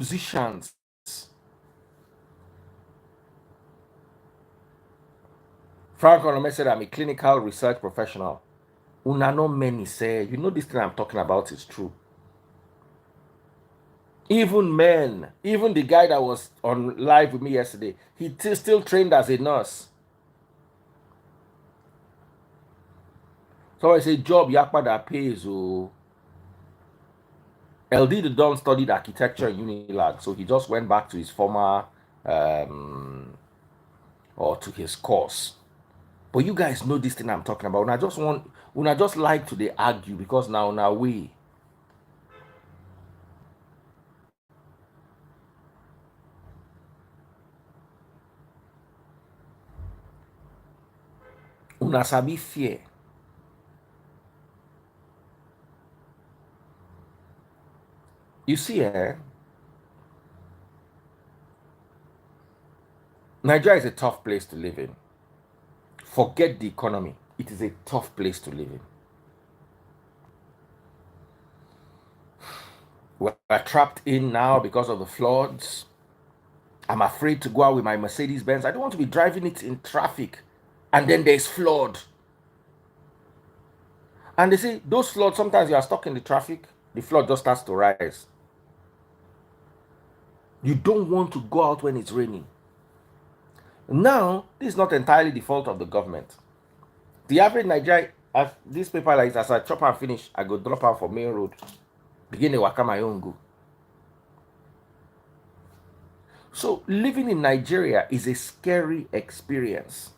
musicians. Frank Onome said, I'm a clinical research professional. Una no many say, you know, this thing I'm talking about is true. Even men, even the guy that was on live with me yesterday, he still trained as a nurse. So I say, job yakpa that pays. Oh. LD the Don studied architecture in Unilag, so he just went back to his former or to his course. But you guys know this thing I'm talking about. When I just like to they argue because now we. Una sabi fear. You see, Nigeria is a tough place to live in. Forget the economy. It is a tough place to live in. We're trapped in now because of the floods. I'm afraid to go out with my Mercedes Benz. I don't want to be driving it in traffic. And then there's flood. And they say those floods, sometimes you are stuck in the traffic, the flood just starts to rise. You don't want to go out when it's raining. Now, this is not entirely the fault of the government. The average Nigerian, as this paper like as I chop and finish, I go drop out for main road. Begin to waka my own go. So living in Nigeria is a scary experience.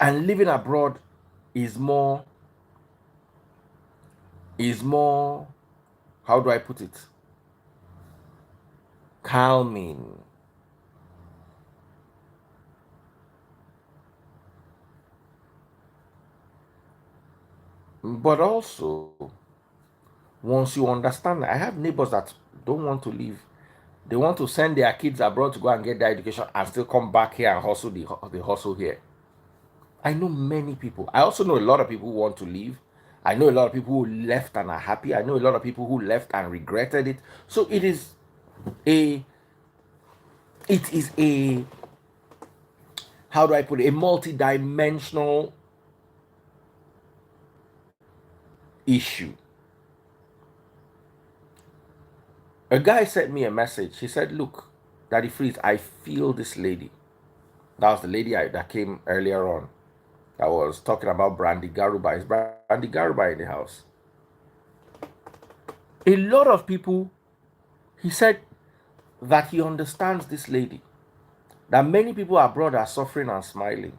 And living abroad is more, how do I put it? Calming. But also, once you understand, I have neighbors that don't want to leave. They want to send their kids abroad to go and get their education and still come back here and hustle the hustle here. I know many people. I also know a lot of people who want to leave. I know a lot of people who left and are happy. I know a lot of people who left and regretted it. So it is a how do I put it, a multi-dimensional issue. A guy sent me a message. He said, look, Daddy Freeze, I feel this lady. That was the lady that came earlier on. That was talking about Brandy Garuba. Is Brandy Garuba in the house? A lot of people, he said that he understands this lady. That many people abroad are suffering and smiling.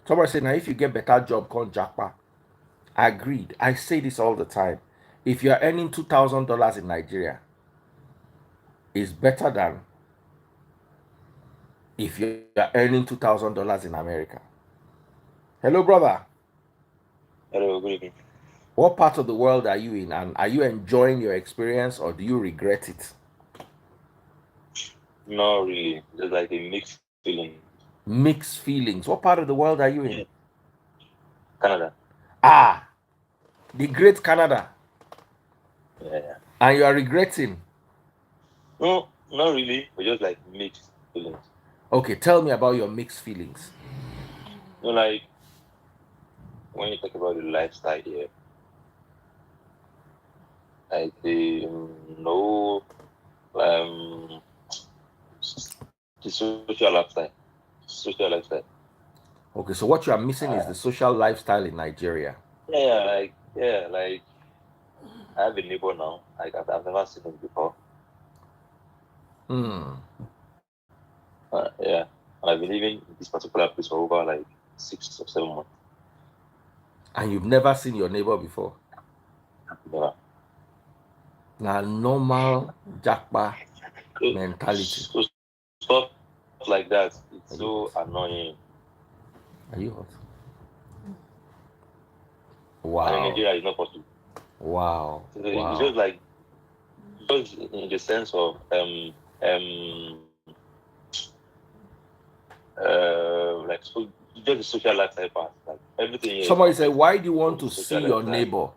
Somebody said, now if you get better job, call JAPA. Agreed. I say this all the time. If you are earning $2,000 in Nigeria, it's better than if you are earning $2,000 in America. Hello, brother. Hello, good evening. What part of the world are you in? And are you enjoying your experience or do you regret it? Not really, just like a mixed feeling. Mixed feelings. What part of the world are you in? Yeah. Canada. Ah, the great Canada. Yeah. And you are regretting. No, not really, but just like mixed feelings. Okay, tell me about your mixed feelings. Like when you talk about the lifestyle here, like the no, um, the social lifestyle. Okay, so what you are missing is Uh, the social lifestyle in Nigeria. like I have a neighbor now. Like I've never seen him before. Hmm. Yeah, and I've been living in this particular place for over like 6 or 7 months. And you've never seen your neighbor before. Yeah. Now, normal jackpa So, mentality. so stuff like that, it's Are you so hot? annoying. Are you hot? And in Wow. Nigeria, it's not possible. Wow. So it's Wow. just like, just in the sense of like so just the social lifestyle part. Like everything here is Somebody not said, just why do you want from to the see social your lifestyle. neighbor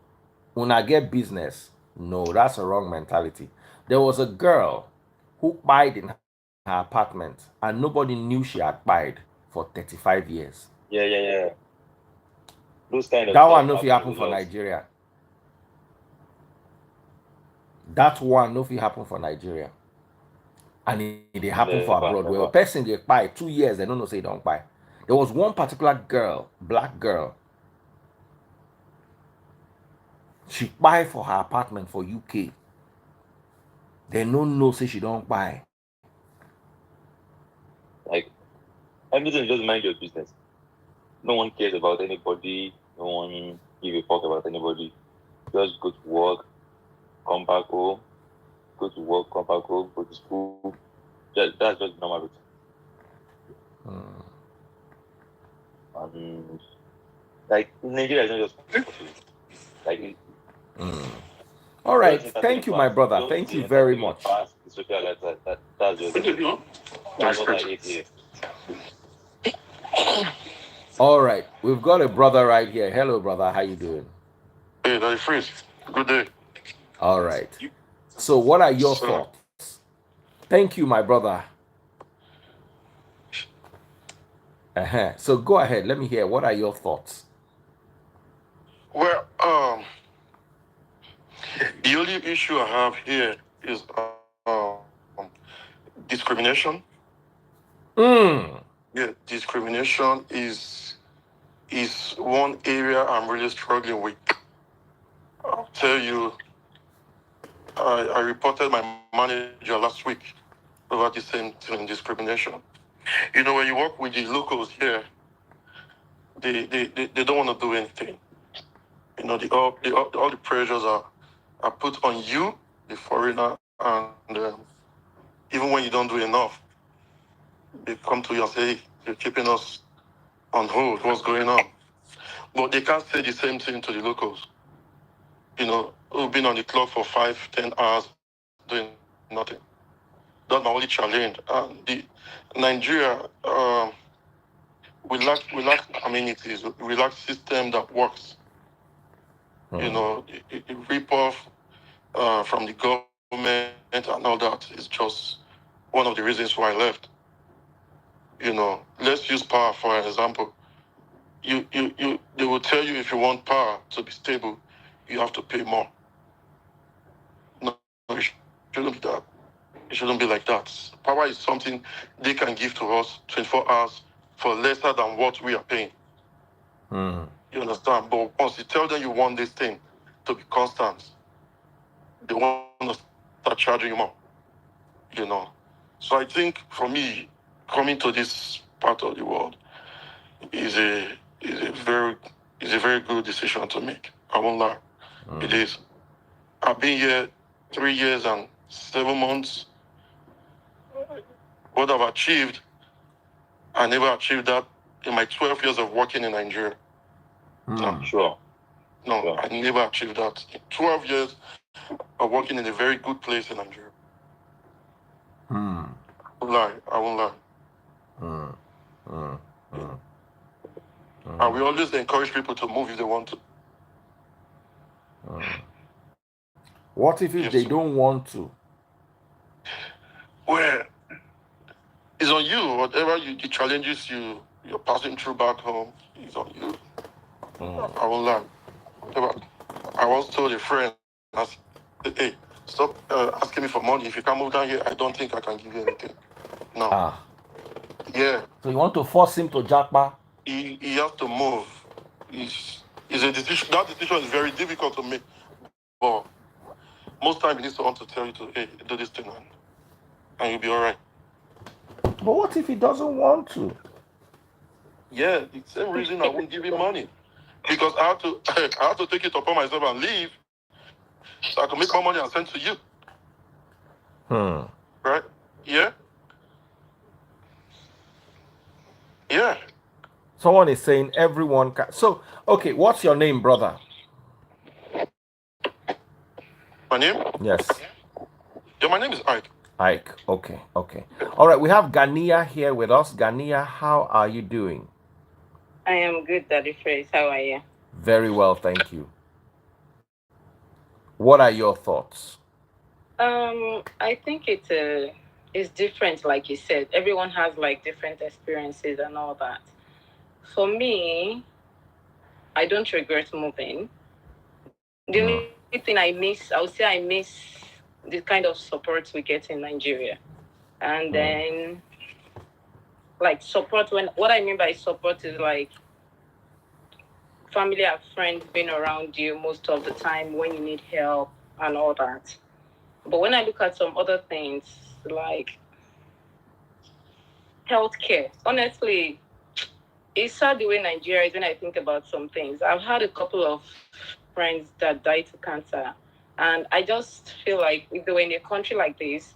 when I get business? No, that's a wrong mentality. There was a girl who died in her apartment and nobody knew she had died for 35 years. Yeah. Those kind That of one stuff no fit happen happen a for lot. Nigeria. That one no fit happen for Nigeria. And it happen for abroad where a Never, person never. get buy 2 years, they don't know say they don't buy. There was one particular girl, black girl, she buy for her apartment for UK. They no know say she don't buy. Like everything, just mind your business. No one cares about anybody. No one give a fuck about anybody. Just go to work, come back home, go to work, come back home, go to school. That's just normal routine. Hmm. And like Nigeria is not just comfortable. Like Hmm. All just right. entertaining Thank you, my past. brother. Just Thank the you very entertainment much. past, the social lifestyle. That's just that's what I hate here. All right. We've got a brother right here. Hello, brother. How you doing? Hey, Daddy Freeze. Good day. All right. So, what are your So, thoughts? Thank you, my brother. So, go ahead. Let me hear. What are your thoughts? well, the only issue I have here is discrimination. Mm. Yeah, discrimination is one area I'm really struggling with. I'll tell you, I reported my manager last week about the same thing, discrimination. You know, when you work with the locals here, they don't want to do anything. You know, all the pressures are put on you, the foreigner, and even when you don't do enough, they come to you and say, hey, you're keeping us on hold, what's going on? But they can't say the same thing to the locals, you know, who've been on the clock for 5, 10 hours doing nothing. That's my only challenge. And the Nigeria, we lack amenities, we lack system that works. You Mm. know, the rip off from the government and all that is just one of the reasons why I left. You know, let's use power for an example. They will tell you if you want power to be stable, you have to pay more. No, it shouldn't be that. It shouldn't be like that. Power is something they can give to us 24 hours for lesser than what we are paying. Mm. You understand? But once you tell them you want this thing to be constant, they want to start charging you more. You know. So I think for me, coming to this part of the world is a very is a very good decision to make. I won't lie. It is. I've been here 3 years and 7 months. What I've achieved, I never achieved that in my 12 years of working in Nigeria. No, Sure. no, Sure. I never achieved that. In 12 years of working in a very good place in Nigeria. Mm. I won't lie. Mm. Mm. Mm. And we always encourage people to move if they want to. What if Yes, they sir. don't want to? Well, it's on you. Whatever the challenges you're passing through back home is on you. I won't lie. Whatever. I once told a friend, I said, hey, stop asking me for money. If you can't move down here, I don't think I can give you anything. No. Ah. Yeah. So you want to force him to JAPA? He has to move. It's a decision. That decision is very difficult to make. But most times he needs someone to tell you to, hey, do this thing and you'll be all right. But what if he doesn't want to? Yeah, the same reason I won't give him money. Because I have to I have to take it upon myself and leave so I can make more money and send to you. Hmm. Right? Yeah? Yeah. Someone is saying everyone can. So, okay, what's your name, brother? My name? Yes. Yeah, my name is Ike. Ike. Okay, okay. All right, we have Gania here with us. Gania, how are you doing? I am good, Daddy Phrase. How are you? Very well, thank you. What are your thoughts? I think it's different, like you said. Everyone has like different experiences and all that. For me, I don't regret moving. The only thing I would say I miss the kind of support we get in Nigeria. And then like support, when what I mean by support is like family and friends being around you most of the time when you need help and all that. But when I look at some other things like healthcare, honestly, it's sad the way Nigeria is when I think about some things. I've had a couple of friends that died to cancer, and I just feel like if they were in a country like this,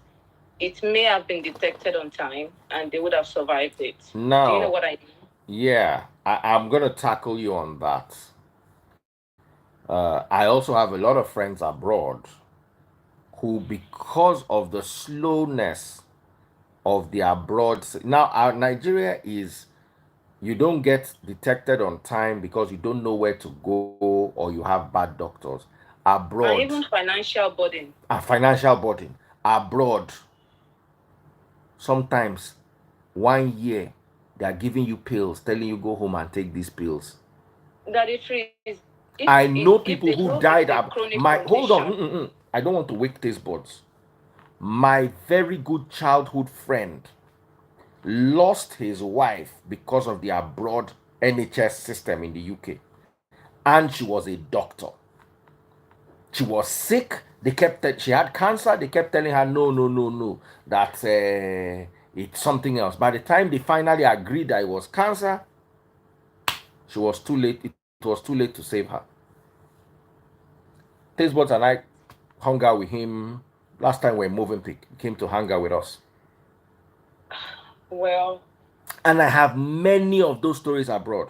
it may have been detected on time and they would have survived it. Do you know Now, what I mean? yeah, I'm going to tackle you on that. I also have a lot of friends abroad who, because of the slowness of the abroad, now our Nigeria is, you don't get detected on time because you don't know where to go or you have bad doctors. And Abroad, even financial burden. a financial burden. Abroad, sometimes 1 year they are giving you pills, telling you go home and take these pills. That it is I if know the people health who is a died. chronic My hold on, condition. I don't want to wake taste buds. My very good childhood friend lost his wife because of the abroad NHS system in the UK, and she was a doctor. She was sick. She had cancer. They kept telling her no, no, no, no, that it's something else. By the time they finally agreed that it was cancer, she was too late. It was too late to save her. Tastebot and I hung out with him last time we were moving. He came to hang out with us. Well, And I have many of those stories abroad,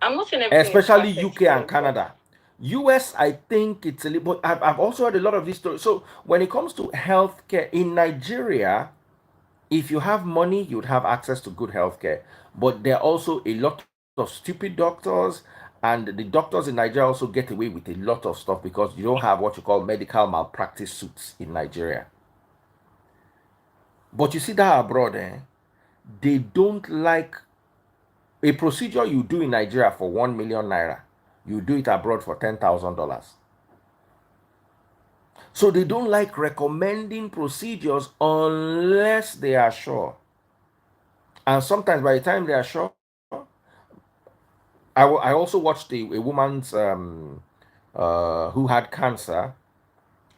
I'm not saying everything is especially perfect UK and though, but Canada. US, I think it's a little, but I've also heard a lot of these stories. So when it comes to healthcare in Nigeria, if you have money, you'd have access to good healthcare. But there are also a lot of stupid doctors, and the doctors in Nigeria also get away with a lot of stuff because you don't have what you call medical malpractice suits in Nigeria. But you see that abroad, they don't like a procedure you do in Nigeria for 1 million naira. You do it abroad for $10,000. So they don't like recommending procedures unless they are sure. And sometimes by the time they are sure, I also watched a woman's who had cancer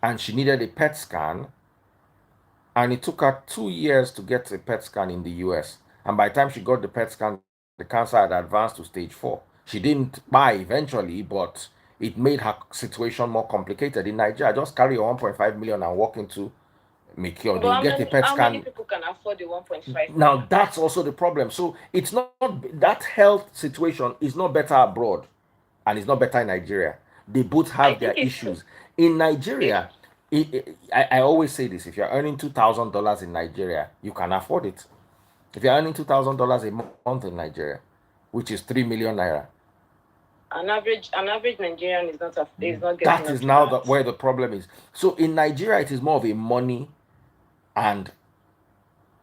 and she needed a PET scan, and it took her 2 years to get a PET scan in the US. And by the time she got the PET scan, the cancer had advanced to stage 4. She didn't buy eventually, but it made her situation more complicated. In Nigeria, just carry your 1.5 million and walk into Mikio. but They'll get a PET how many scan. people can afford the 1.5 Now million? that's also the problem. So it's not, that health situation is not better abroad and it's not better in Nigeria. They both I have think their it's issues. In it, Nigeria, I always say this: if you're earning $2,000 in Nigeria, you can afford it. If you're earning $2,000 a month in Nigeria, which is 3 million naira, an average Nigerian is not getting that up is to now that. where the problem is. So in Nigeria, it is more of a money and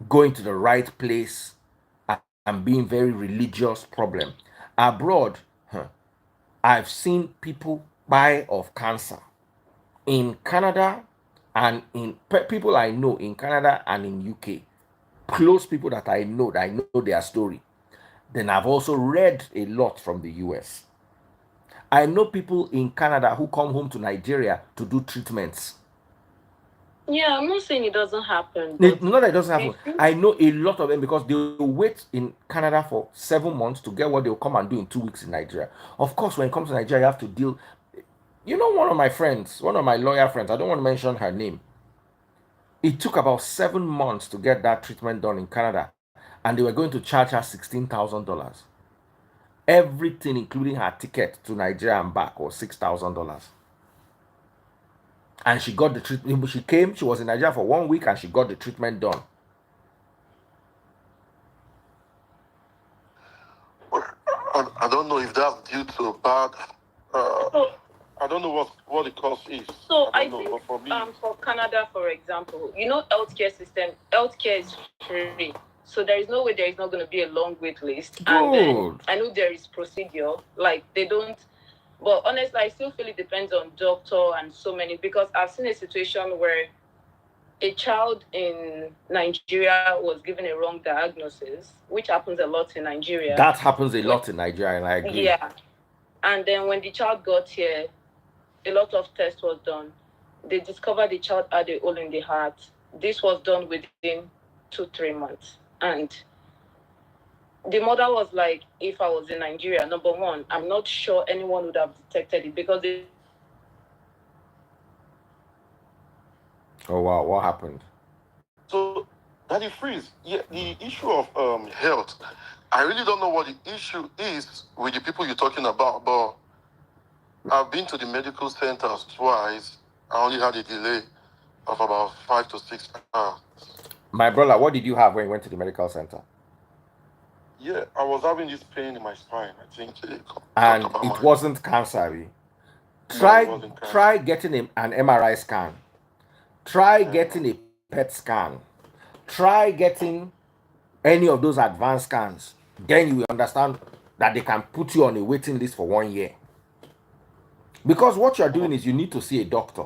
going to the right place and being very religious problem. Abroad, I've seen people die of cancer in Canada and in people I know in Canada and in UK. Close people that I know their story. Then I've also read a lot from the US. I know people in Canada who come home to Nigeria to do treatments. Yeah, I'm not saying it doesn't happen, but Not that it doesn't I happen. feel I know a lot of them because they will wait in Canada for 7 months to get what they'll come and do in 2 weeks in Nigeria. Of course, when it comes to Nigeria, you have to deal. You know, one of my friends, one of my lawyer friends, I don't want to mention her name. It took about 7 months to get that treatment done in Canada, and they were going to charge her $16,000. Everything, including her ticket to Nigeria and back, was $6,000. And she got the treatment. She came, she was in Nigeria for 1 week, and she got the treatment done. I don't know if that's due to bad. So, I don't know what the cause is. so I I don't know, think but for me, for Canada, for example, healthcare is free. So there is no way there is not going to be a long wait list. And then Good. I know there is procedure, like they don't. But honestly, I still feel it depends on doctor and so many, because I've seen a situation where a child in Nigeria was given a wrong diagnosis, which happens a lot in Nigeria. That happens a lot in Nigeria, and I agree. Yeah. And then when the child got here, a lot of tests was done. They discovered the child had a hole in the heart. This was done within 2-3 months. And the mother was like, if I was in Nigeria, number one, I'm not sure anyone would have detected it, because they Oh wow, what happened? so Daddy Freeze, yeah, the issue of health, I really don't know what the issue is with the people you're talking about, but I've been to the medical centers twice. I only had a delay of about 5 to 6 hours. My brother, what did you have when you went to the medical center? Yeah, I was having this pain in my spine. I think they talked And about it my. wasn't cancer. No, it Try wasn't cancer. try getting an MRI scan. Try getting a PET scan. Try getting any of those advanced scans. Then you will understand that they can put you on a waiting list for 1 year. Because what you're doing is you need to see a doctor.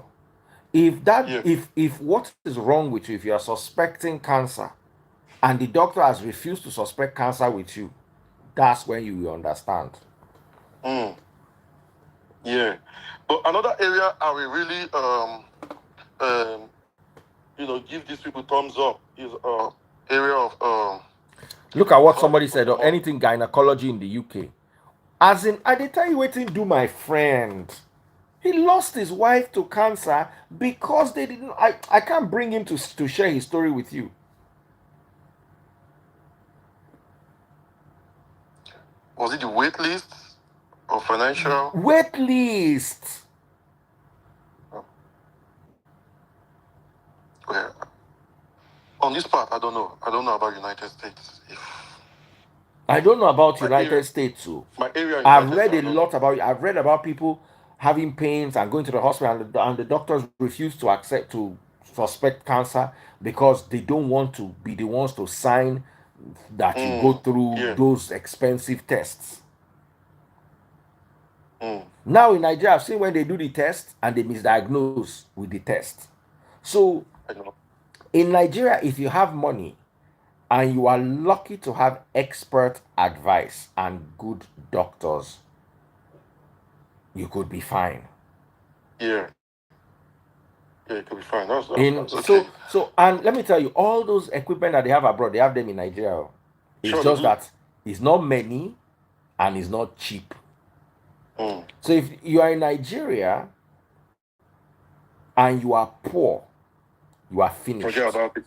If that Yeah. if what is wrong with you, if you're suspecting cancer and the doctor has refused to suspect cancer with you, that's when you will understand. Yeah. But another area I will really give these people thumbs up is area of Look at what Sorry somebody for said, the or anything gynecology in the UK. As in, I did tell you what to do, my friend. He lost his wife to cancer because they didn't. I can't bring him to share his story with you. Was it the wait list or financial? Wait list. Well, on this part, I don't know. I don't know about United States. I don't know about My United area- States too. My area. I've United read States, a I don't lot know. about. I've read about people having pains and going to the hospital, and the doctors refuse to accept to suspect cancer because they don't want to be the ones to sign that you go through those expensive tests. Now in Nigeria, I've seen when they do the test and they misdiagnose with the test. So I know. in Nigeria, if you have money and you are lucky to have expert advice and good doctors, you could be fine. Yeah. Yeah, it could be fine. That's okay. So and let me tell you, all those equipment that they have abroad, they have them in Nigeria. It's Sure, just that it's not many and it's not cheap. So if you are in Nigeria and you are poor, you are finished. Forget about it.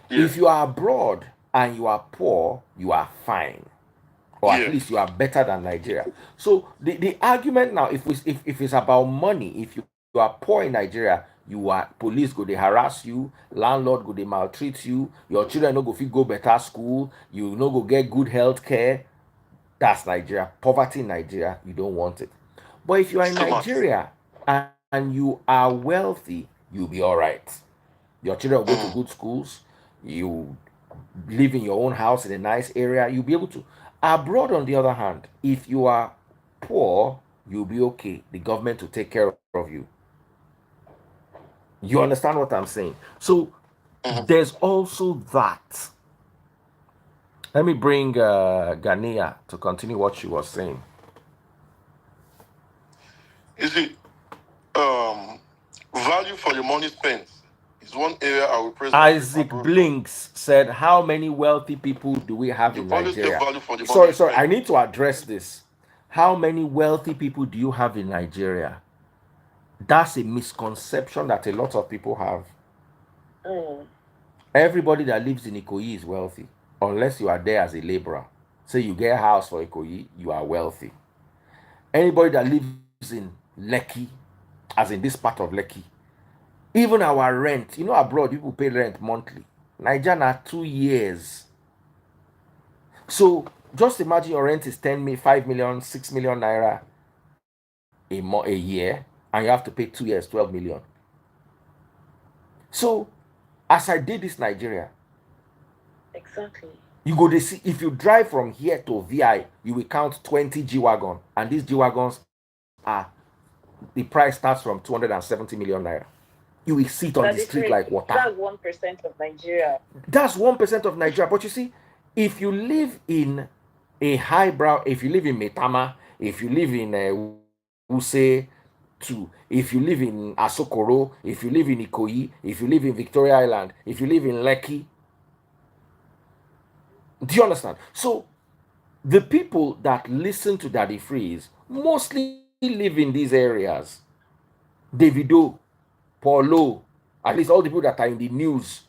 Yeah. If you are abroad and you are poor, you are fine. Or at least you are better than Nigeria. So the argument now, if it's about money, if you are poor in Nigeria, you are police go they harass you, landlord go they maltreat you, your children no go fit go better school, you no go get good health care. That's Nigeria. Poverty in Nigeria, you don't want it. But if you are in Nigeria and you are wealthy, you'll be all right. Your children will go to good schools. You live in your own house in a nice area. You'll be able to. Abroad, on the other hand, if you are poor, you'll be okay. The government will take care of you. You understand what I'm saying? So there's also that. Let me bring Gania to continue what she was saying. You see, value for your money spent is one area I will praise. Isaac Blinks said, how many wealthy people do we have in Nigeria? Sorry, I need to address this. How many wealthy people do you have in Nigeria? That's a misconception that a lot of people have. Everybody that lives in Ikoyi is wealthy, unless you are there as a laborer. Say you get a house for Ikoyi, you are wealthy. Anybody that lives in Lekki, as in this part of Lekki, even our rent, abroad people pay rent monthly. Naija na 2 years. So Just imagine your rent is 5 million, 6 million naira a year, and you have to pay 2 years, 12 million. So, as I did this Nigeria, Exactly. you go to see, if you drive from here to VI, you will count 20 G Wagon, and these G Wagons are, the price starts from 270 million naira. You will see it on That the is street rate. like water. That's 1% of Nigeria. That's 1% of Nigeria. But you see, if you live in a highbrow, if you live in Metama, if you live in Use 2, if you live in Asokoro, if you live in Ikoyi, if you live in Victoria Island, if you live in Lekki, do you understand? So the people that listen to Daddy Freeze mostly live in these areas. Davido, Paulo, at least all the people that are in the news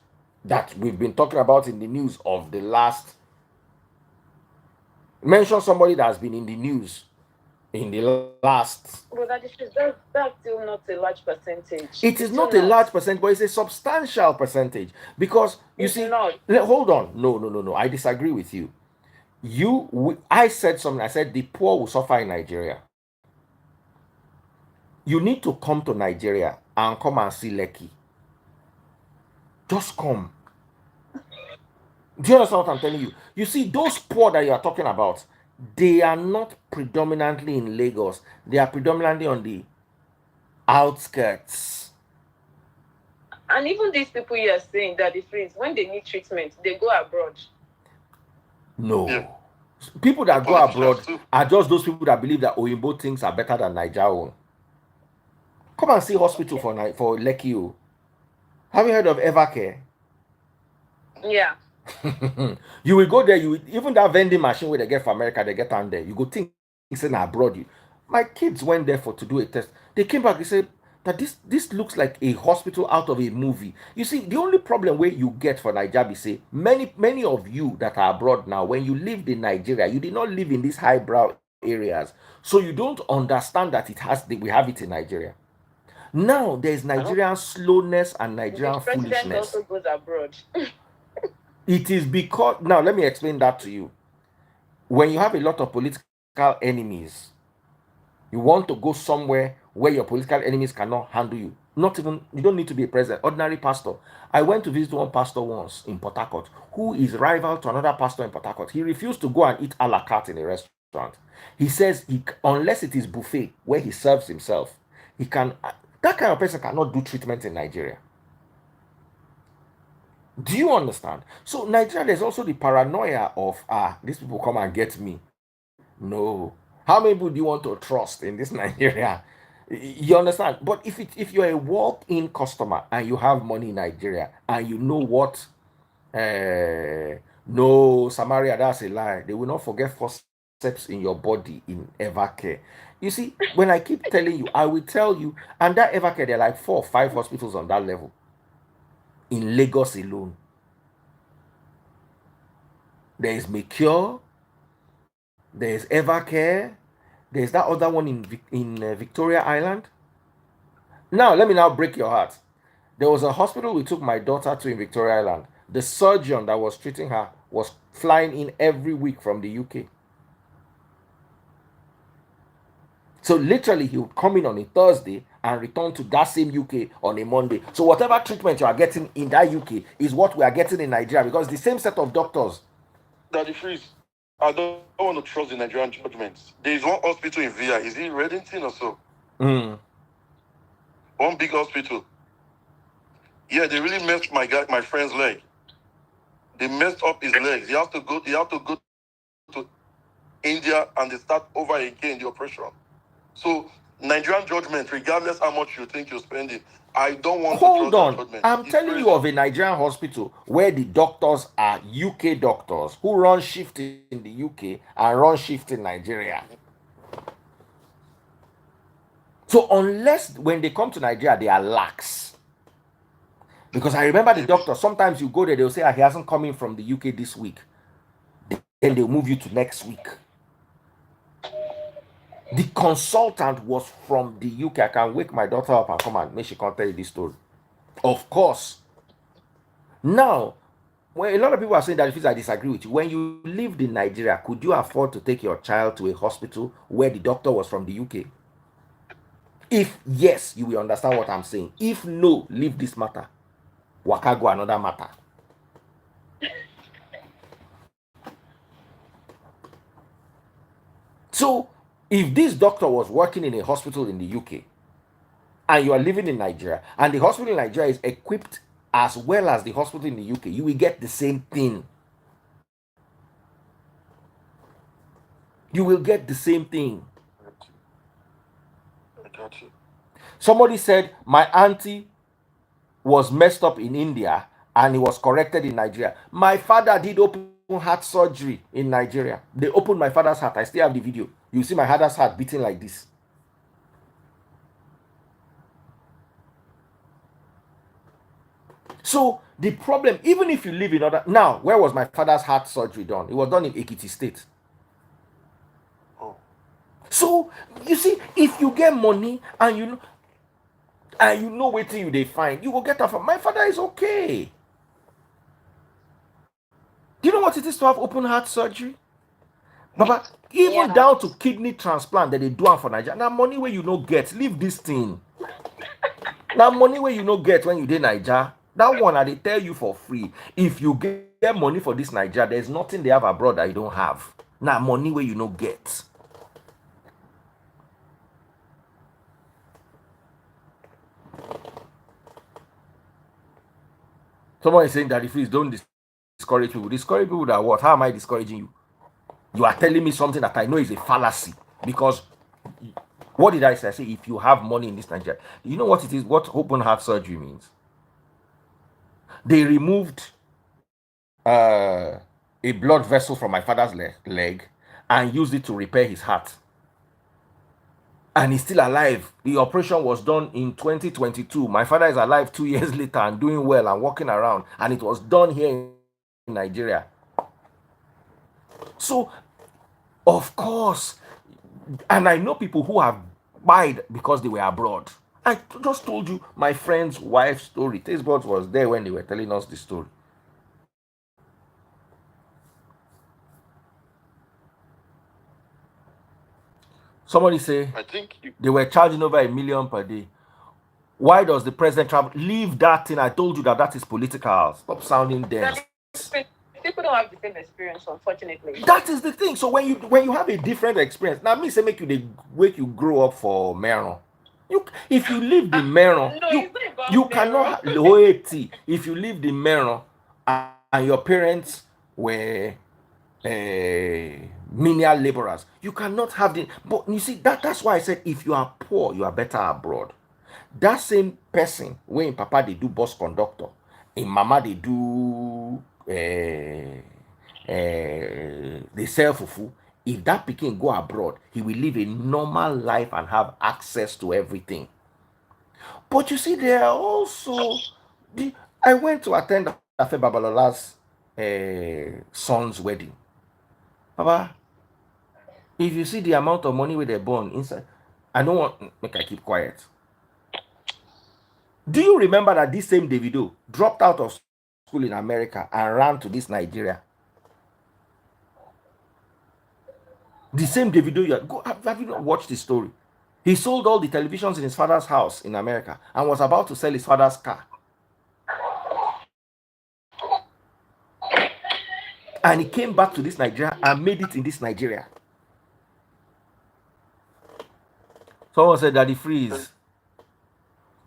that we've been talking about in the news of the last. Mention somebody that has been in the news in the last. But that's still not a large percentage. It is not a large percentage, but it's a substantial percentage because you It's see. not. Hold on, no. I disagree with you. I said something. I said the poor will suffer in Nigeria. You need to come to Nigeria and come and see Lekki. Just come. Do you understand what I'm telling you? You see, those poor that you are talking about, they are not predominantly in Lagos. They are predominantly on the outskirts. And even these people you are saying that the freeze, when they need treatment, they go abroad. No. Yeah. People that go Politicians abroad too. are just those people that believe that Oyinbo things are better than Naija. Come and see hospital for Lekki. Have you heard of Evercare? Yeah. You will go there, even that vending machine where they get for America, they get on there. You go think it's in abroad. My kids went there to do a test. They came back, they said that this looks like a hospital out of a movie. You see, the only problem where you get for Nigeria, say many of you that are abroad now, when you lived in Nigeria, you did not live in these highbrow areas, so you don't understand that we have it in Nigeria. Now there's Nigerian slowness and Nigerian The president foolishness. also goes abroad. It is because, now let me explain that to you. When you have a lot of political enemies, you want to go somewhere where your political enemies cannot handle you. Not even, you don't need to be a president, ordinary pastor. I went to visit one pastor once in Port Harcourt who is rival to another pastor in Port Harcourt. He refused to go and eat a la carte in a restaurant. He says unless it is buffet where he serves himself, he can. That kind of person cannot do treatment in Nigeria. Do you understand? So Nigeria, there's also the paranoia of these people come and get me. No. How many people do you want to trust in this Nigeria? You understand? But if you're a walk-in customer and you have money in Nigeria and you know what, no, Samaria, that's a lie. They will not forget forceps in your body in Evercare. You see, when I keep telling you, I will tell you, and that Evercare, there are like 4 or 5 hospitals on that level in Lagos alone. There is Macure, there is Evercare, there's that other one in Victoria Island. Now, let me now break your heart. There was a hospital we took my daughter to in Victoria Island. The surgeon that was treating her was flying in every week from the UK. So literally, he would come in on a Thursday and return to that same UK on a Monday. So whatever treatment you are getting in that UK is what we are getting in Nigeria because the same set of doctors. Daddy Freeze, I don't want to trust the Nigerian judgments. There is one hospital in VI. Is it Reddington or so? One big hospital. Yeah, they really messed my friend's leg. They messed up his legs. He has to go to India and they start over again the operation. So Nigerian judgment, regardless how much you think you're spending, I don't want to trust that judgment. I'm telling you of a Nigerian hospital where the doctors are UK doctors who run shift in the UK and run shift in Nigeria. So unless when they come to Nigeria, they are lax. Because I remember the doctor, sometimes you go there, they'll say, he hasn't come in from the UK this week. Then they'll move you to next week. The consultant was from the UK. I can wake my daughter up and come and make she can't tell you this story. Of course. Now, Well, a lot of people are saying that if I disagree with you. When you lived in Nigeria, could you afford to take your child to a hospital where the doctor was from the UK? If yes, you will understand what I'm saying. If no, leave this matter. Waka go another matter. So, if this doctor was working in a hospital in the UK and you are living in Nigeria and the hospital in Nigeria is equipped as well as the hospital in the UK, you will get the same thing. You will get the same thing. I got you. Somebody said my auntie was messed up in India and it was corrected in Nigeria. My father did open heart surgery in Nigeria. They opened my father's heart. I still have the video. You see my father's heart beating like this. So the problem, even if you live in other now, where was my father's heart surgery done? It was done in Ekiti State. Oh, So you see, if you get money and you know what you they find, you will get off. My father is okay. Do you know what it is to have open heart surgery? Baba, even Yeah. down to kidney transplant that they do for Nigeria. Now money where you no get, leave this thing. Now money where you no get when you did Nigeria. That one I they tell you for free. If you get money for this Nigeria, there's nothing they have abroad that you don't have. Now money where you no get. Someone is saying that if please don't discourage people. Discourage people that what? How am I discouraging you? You are telling me something that I know is a fallacy. Because what did I say? I say if you have money in this Nigeria, you know what it is? What open heart surgery means? They removed a blood vessel from my father's leg and used it to repair his heart. And he's still alive. The operation was done in 2022. My father is alive 2 years later and doing well and walking around. And it was done here in Nigeria. So, of course, and I know people who have died because they were abroad. I just told you my friend's wife's story. Tastebot was there when they were telling us the story. Somebody say I think you. they were charging over $1 million per day. Why does the president travel? Leave that thing. I told you that is political. Stop sounding dense. People don't have the same experience, unfortunately. That is the thing. So when you have a different experience, now me say make you the wake you grow up for Meron. If you live in Meron, No, it's not about you cannot loyalty. If you live in Meron and your parents were menial laborers, you cannot have the. But you see that's why I said if you are poor, you are better abroad. That same person when in papa they do bus conductor, in mama they do they sell fufu. If that pikin go abroad, he will live a normal life and have access to everything. But you see, there are also I went to attend Afe Babalola's son's wedding. Papa, if you see the amount of money with they born inside, I don't want make I keep quiet. Do you remember that this same Davido dropped out of school in America and ran to this Nigeria? The same Davido, have you not watched the story? He sold all the televisions in his father's house in America and was about to sell his father's car. And he came back to this Nigeria and made it in this Nigeria. Someone said, Daddy Freeze,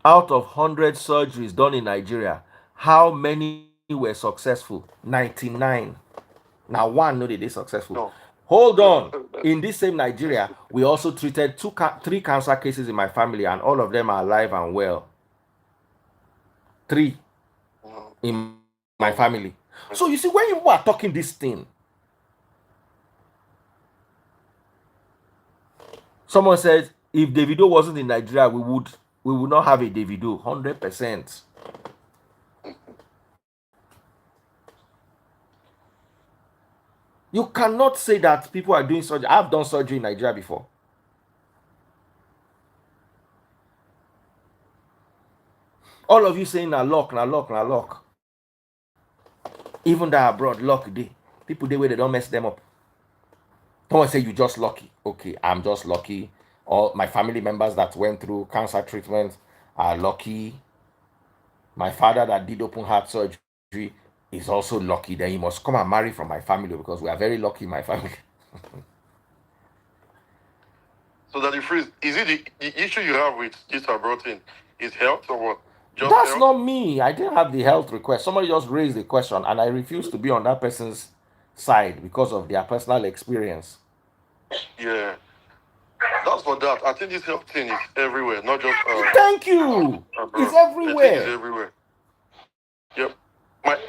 out of 100 surgeries done in Nigeria, how many were successful? 99. Now one no they successful. No. Hold on. In this same Nigeria, we also treated three cancer cases in my family, and all of them are alive and well. 3 in my family. So you see, when you are talking this thing, someone said if Davido wasn't in Nigeria, we would not have a Davido. 100%. You cannot say that people are doing surgery. I've done surgery in Nigeria before. All of you saying na luck. Even that abroad, luck day. People they way they don't mess them up. Don't say you just lucky. Okay, I'm just lucky. All my family members that went through cancer treatment are lucky. My father that did open heart surgery is also lucky. Then he must come and marry from my family because we are very lucky in my family. So that the freeze, is it the issue you have with this abroad thing? Is health or what? Just That's health? not me. I didn't have the health request. Somebody just raised the question, and I refused to be on that person's side because of their personal experience. Yeah. That's for that. I think this health thing is everywhere, not just Thank you. abroad. It's I think it's everywhere. everywhere. Yep. I've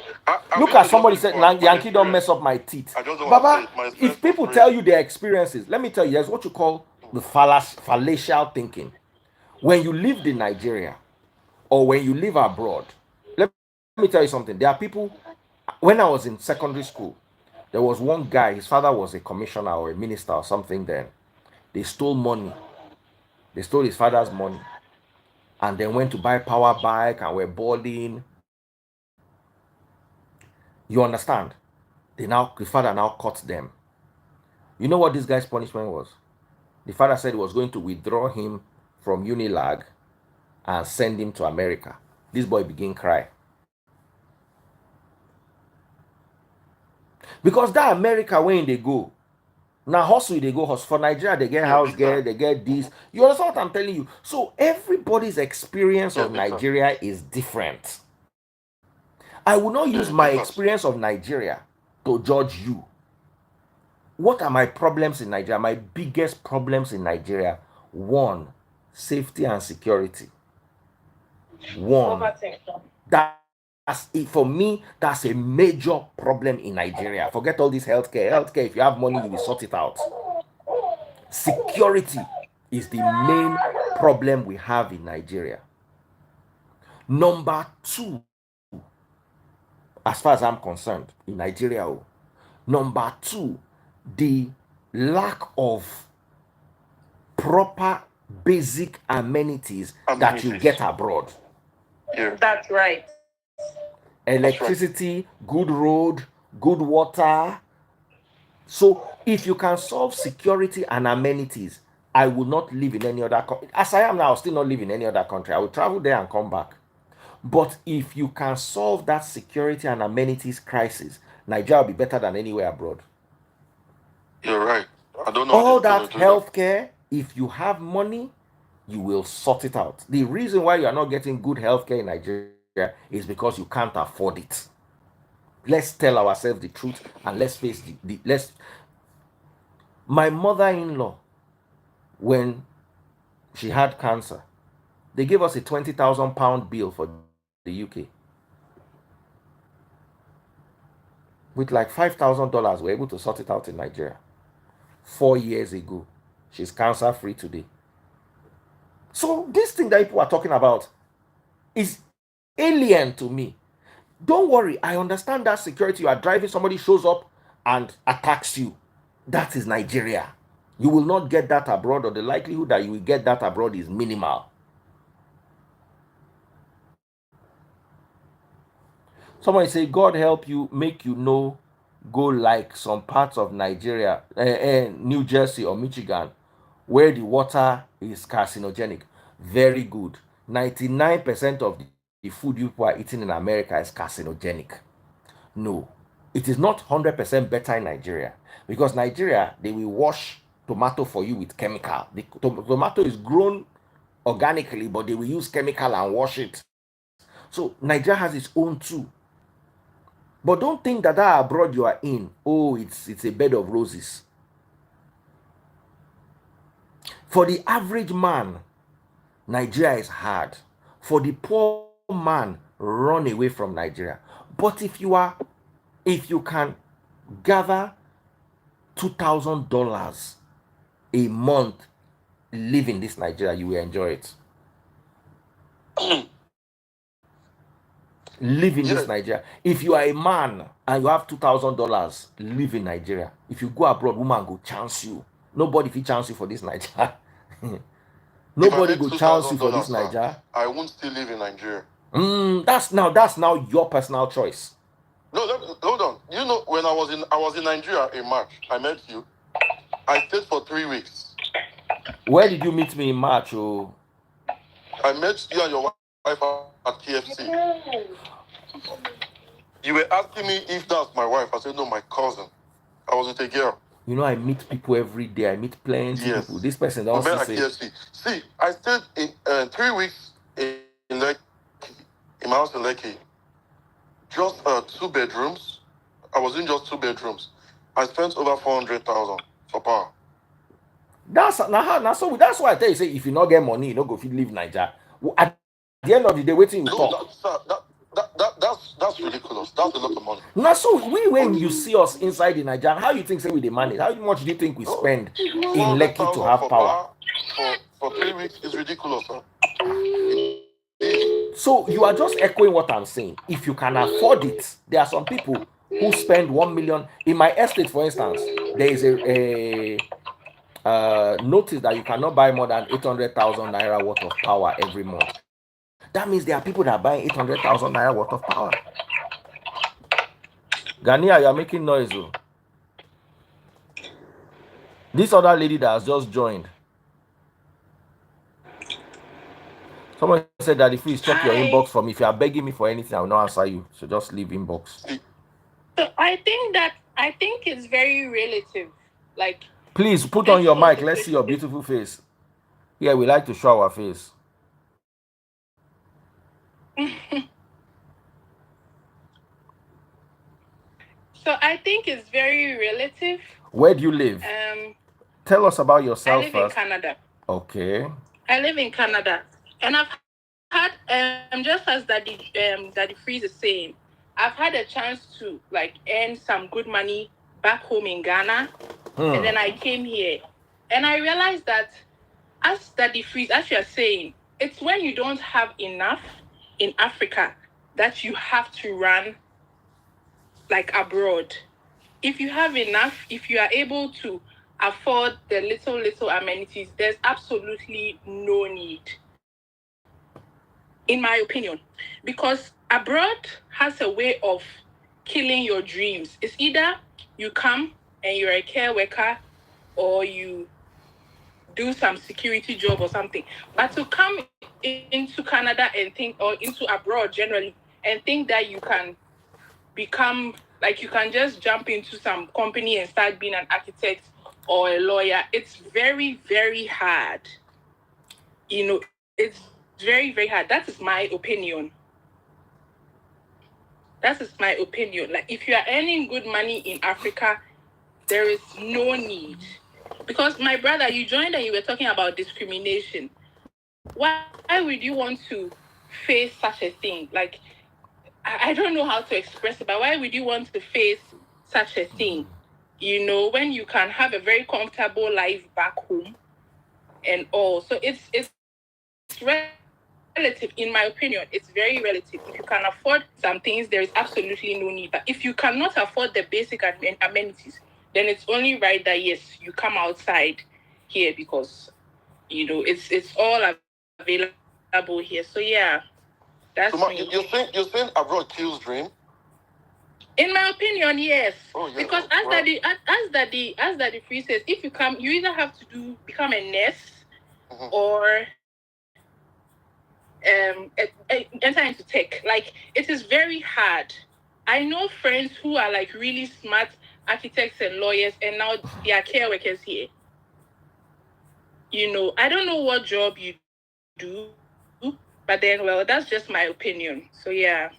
Look been at to somebody the said, hospital before. Yankee don't mess up my teeth. I just don't want to say Baba, it. My if experience people was tell crazy. you their experiences, let me tell you, there's what you call the fallacial thinking. When you lived in Nigeria or when you live abroad, let me tell you something. There are people, when I was in secondary school, there was one guy, his father was a commissioner or a minister or something then. They stole money. They stole his father's money and then went to buy power bike and were balling. You understand? The father now caught them. You know what this guy's punishment was? The father said he was going to withdraw him from Unilag and send him to America. This boy began cry. Because that America when they go, now hustle they go hustle. For Nigeria, they get house, they get this. You understand what I'm telling you? So everybody's experience of Nigeria is different. I will not use my experience of Nigeria to judge you. What are my problems in Nigeria? My biggest problems in Nigeria: one, safety and security. One, that's it for me. That's a major problem in Nigeria. Forget all this healthcare. Healthcare, if you have money, you will sort it out. Security is the main problem we have in Nigeria. Number two, as far as I'm concerned, in Nigeria, number two, the lack of proper basic amenities that you get abroad. Yeah. That's right. Electricity, good road, good water. So if you can solve security and amenities, I will not live in any other country. As I am now, I'll still not live in any other country. I will travel there and come back. But if you can solve that security and amenities crisis, Nigeria will be better than anywhere abroad. You're right. I don't know all that healthcare, if you have money, you will sort it out. The reason why you are not getting good healthcare in Nigeria is because you can't afford it. Let's tell ourselves the truth and let's face the let's. My mother-in-law, when she had cancer, they gave us a £20,000 bill for the UK. With like $5,000, we're able to sort it out in Nigeria. 4 years ago, she's cancer free today. So this thing that people are talking about is alien to me. Don't worry, I understand that security. You are driving, somebody shows up and attacks you. That is Nigeria. You will not get that abroad, or the likelihood that you will get that abroad is minimal. Somebody say, God help you, make you know, go like some parts of Nigeria, New Jersey or Michigan, where the water is carcinogenic. Very good. 99% of the food you people are eating in America is carcinogenic. No, it is not 100% better in Nigeria, because Nigeria, they will wash tomato for you with chemical. The tomato is grown organically, but they will use chemical and wash it. So Nigeria has its own too. But don't think that abroad you are in, oh, it's a bed of roses. For the average man, Nigeria is hard. For the poor man, run away from Nigeria. But if you can gather $2,000 a month, live in this Nigeria, you will enjoy it. Live in this Nigeria. If you are a man and you have $2,000, live in Nigeria. If you go abroad, woman go chance you. Nobody will chance you for this Nigeria. Nobody go chance you for this Nigeria. I won't still live in Nigeria. That's now your personal choice. No, hold on. You know, when I was in Nigeria in March, I met you. I stayed for 3 weeks. Where did you meet me in March? Oh, I met you and your wife at KFC. You were asking me if that's my wife. I said, no, my cousin. I was with a girl. you know, I meet people every day. I meet plenty Yes. people. This person We don't met at say, KFC. See, I stayed in 3 weeks in Lekki, in my house in Lekki. Just 2 bedrooms. I was in just 2 bedrooms. I spent over 400,000 for power. that's that's why I tell you, say, if you not get money, you not go fit leave Naija. At the end of the day, waiting you No, talk. that's ridiculous. That's a lot of money. Now, so when you see us inside the Naija, how you think say we the manage? How much do you think we spend in Lekki to 400,000 have for power? for 3 weeks is ridiculous, huh? So you are just echoing what I'm saying. If you can afford it, there are some people who spend 1 million. In my estate, for instance, there is a notice that you cannot buy more than 800,000 naira worth of power every month. That means there are people that are buying 800,000 naira worth of power. Gania, you are making noise. Oh. This other lady that has just joined. Someone said that if you check your inbox for me, if you are begging me for anything, I will not answer you. So just leave inbox. So I think it's very relative. Like, please put on your mic. Let's see your beautiful face. Yeah, we like to show our face. So I think it's very relative. Where do you live? Tell us about yourself I live first. in Canada. Okay. I live in Canada, and I've had just as Daddy Freeze is saying, I've had a chance to like earn some good money back home in Ghana, and then I came here, and I realized that, as Daddy Freeze, as you're saying, it's when you don't have enough in Africa that you have to run like abroad. If you have enough, if you are able to afford the little amenities, there's absolutely no need, in my opinion, because abroad has a way of killing your dreams. It's either you come and you're a care worker, or you do some security job or something. But to come into Canada and think, or into abroad generally, and think that you can become, like, you can just jump into some company and start being an architect or a lawyer, it's very, very hard. You know, it's very, very hard. That is my opinion. That is my opinion. Like, if you are earning good money in Africa, there is no need. Because, my brother, you joined and you were talking about discrimination. Why would you want to face such a thing? Like, I don't know how to express it, but why would you want to face such a thing? You know, when you can have a very comfortable life back home and all. So it's relative, in my opinion. It's very relative. If you can afford some things, there is absolutely no need. But if you cannot afford the basic amenities, then it's only right that, yes, you come outside here, because, you know, it's all available here. So yeah, that's So me. you're saying abroad kills dream? In my opinion, yes. Oh, yeah. Because as Daddy Free says, if you come, you either have to become a nurse, or enter into tech. Like, it is very hard. I know friends who are like really smart architects and lawyers, and now they are care workers here. You know, I don't know what job you do, but then, well, that's just my opinion. So yeah.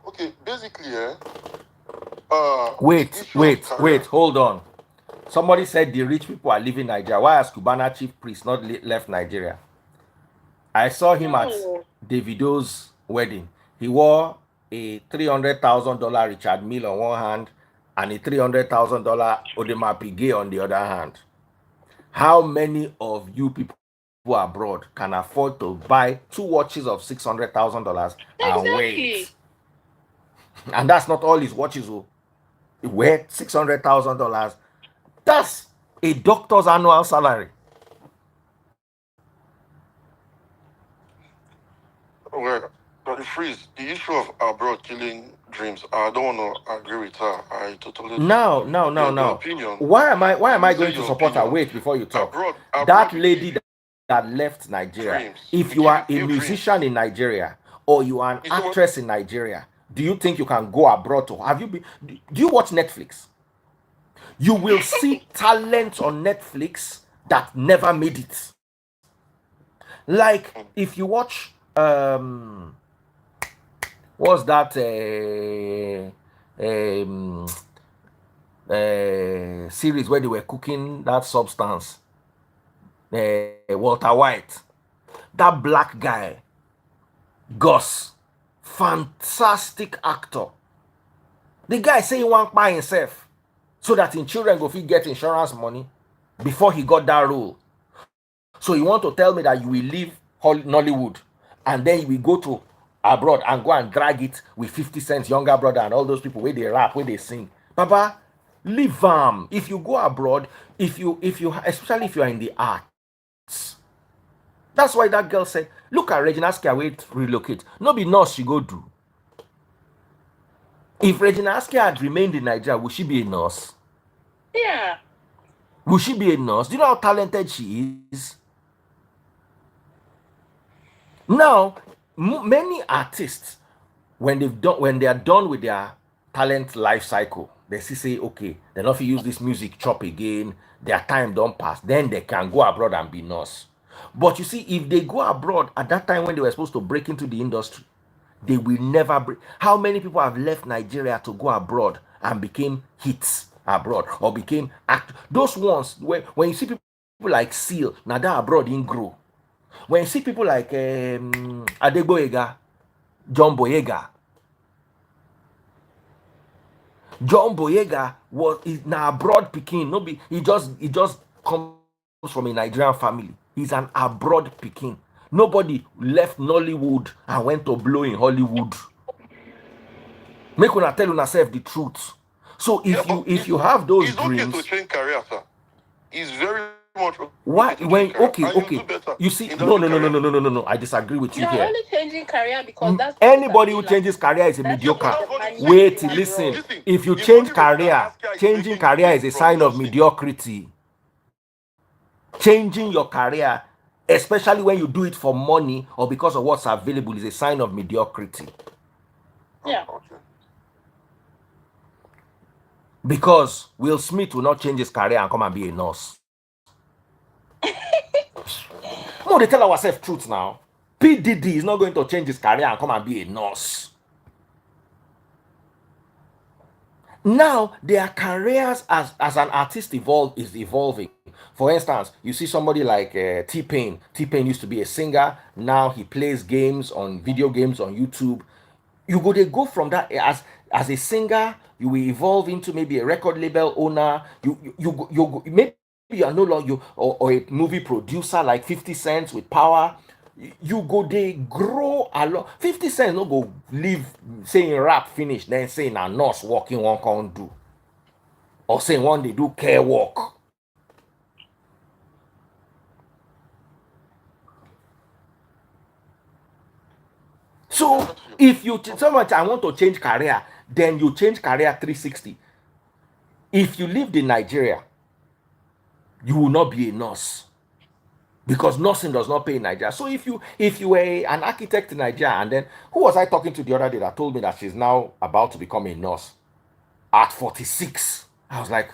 Okay, basically, Wait, hold on. Somebody said the rich people are leaving Nigeria. Why has Cubana chief priest not left Nigeria? I saw him at Davido's wedding. He wore a $300,000 Richard Mille on one hand and a $300,000 Audemars Piguet on the other hand. How many of you people abroad can afford to buy 2 watches of $600,000 and wait? And that's not all his watches. Worth $600,000. That's a doctor's annual salary. Well, but the freeze, the issue of abroad killing dreams. I don't want to agree with her. I totally No. your opinion. Why am I You say going to your support her? opinion. Wait before you talk. Abroad That will lady give that left Nigeria. dreams. If It you give are a dreams. musician in Nigeria or you are an You see what? actress in Nigeria, do you think you can go abroad to have you been do you watch Netflix? You will see talent on Netflix that never made it. Like if you watch what's that series where they were cooking that substance, Walter White, that black guy, Gus, fantastic actor. The guy say he want by himself so that his children go fit get insurance money before he got that role. So you want to tell me that you will leave Nollywood and then you will go to abroad and go and drag it with 50 Cent's younger brother and all those people where they rap, where they sing. Papa, leave them. If you go abroad, if you especially if you are in the arts. That's why that girl said, look at Regina Skia way relocate. No be nurse she go do. If Regina Skia had remained in Nigeria, would she be a nurse? Yeah. Would she be a nurse? Do you know how talented she is? Now, many artists, when they are done with their talent life cycle, they say, okay, they not use this music chop again. Their time don't pass. Then they can go abroad and be nurse. But you see, if they go abroad at that time when they were supposed to break into the industry, they will never break. How many people have left Nigeria to go abroad and became hits abroad or became act? Those ones, when you see people like Seal, now that abroad didn't grow. When you see people like Adegboyega, John Boyega is now abroad Peking. No be he just comes from a Nigerian family. He's an abroad Peking. Nobody left Nollywood and went to blow in Hollywood. Make una tell yourself the truth. So if you have those dreams, it's okay to change career, sir. It's very much why okay to when change career. okay And you do better you see in no that career. I disagree with you You're here. only changing career because that's Anybody who what changes career is a that's mediocre. what the money Wait, is listen. abroad. If you The change money Regina career, Skia is changing making career is a from sign of nursing. mediocrity. Changing your career, especially when you do it for money or because of what's available, is a sign of mediocrity. Yeah. Okay. Because Will Smith will not change his career and come and be a nurse. No, they tell ourselves truth now. P. Diddy is not going to change his career and come and be a nurse. Now, their careers as an artist is evolving. For instance, you see somebody like T-Pain. T-Pain used to be a singer. Now he plays games on video games on YouTube. They go from that as a singer. You will evolve into maybe a record label owner. Maybe you are no longer or a movie producer like 50 Cent with Power. They grow a lot. 50 Cent no go leave saying rap finish then saying a nurse working one can't do or saying one they do care work. So if you so much I want to change career, then you change career 360. If you lived in Nigeria, you will not be a nurse because nursing does not pay in Nigeria. So if you were an architect in Nigeria, and then who was I talking to the other day that told me that she's now about to become a nurse at 46? I was like,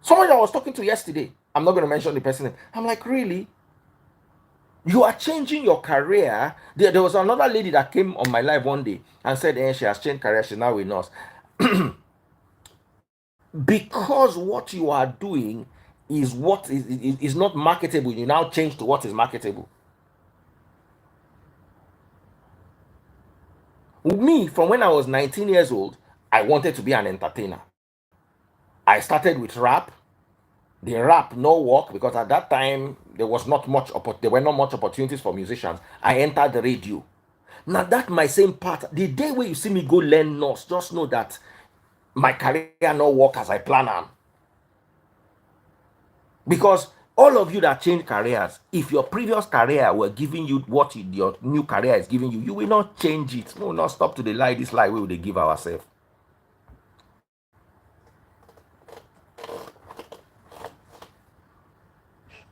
somebody I was talking to yesterday. I'm not going to mention the person name. I'm like, really? You are changing your career. There was another lady that came on my live one day and said, she has changed career. She's now a nurse. Because what you are doing is what is not marketable. You now change to what is marketable. Me, from when I was 19 years old, I wanted to be an entertainer. I started with rap. The rap no work because at that time there were not much opportunities for musicians. I entered the radio. Now that my same part, the day where you see me go learn nurse, just know that my career no work as I plan on. Because All of you that change careers, if your previous career were giving you what your new career is giving you, you will not change it. We will not stop to the lie. This lie we will give ourselves.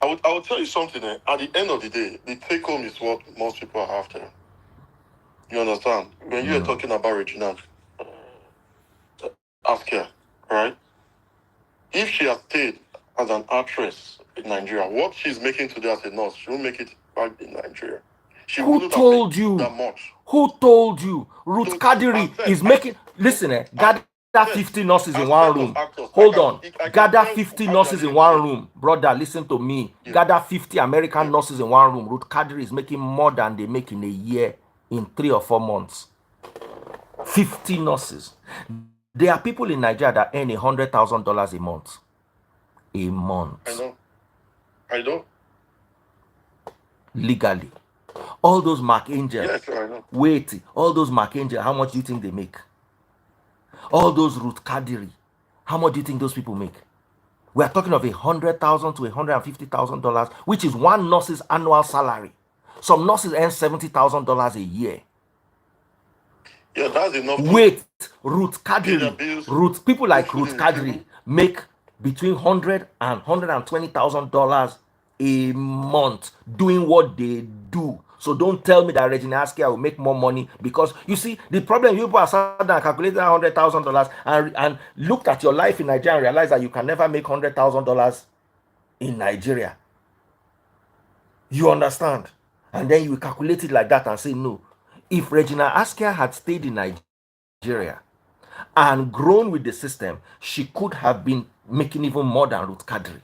I would tell you something. At the end of the day, the take home is what most people are after. You understand? When you are talking about Regina, ask her, right? If she has stayed as an actress in Nigeria, what she's making today as a nurse, she will make it back in Nigeria. She Who told you that much. Who told you Ruth Kadiri is making? Listen, gather 50 nurses in one room. Hold on, gather 50 nurses in one room, brother. Listen to me. Gather 50 American nurses in one room. Ruth Kadiri is making more than they make in a year in 3 or 4 months. 50 nurses. There are people in Nigeria that earn $100,000 a month. A month. I know. Legally. All those Mark Angel. Yes, I know. Wait, all those Mark Angel, how much do you think they make? All those Ruth Kadiri, how much do you think those people make? We are talking of $100,000 to $150,000, which is one nurse's annual salary. Some nurses earn $70,000 a year. Yeah, that's enough. Wait, Ruth Kadiri, people like Ruth Kadiri make between $100,000 and $120,000 a month doing what they do. So don't tell me that Regina Askia will make more money, because you see the problem. You people are sat down and calculated $100,000 and looked at your life in Nigeria and realized that you can never make $100,000 in Nigeria. You understand? And then you calculate it like that and say no. If Regina Askia had stayed in Nigeria and grown with the system, she could have been making even more than Ruth Kadiri.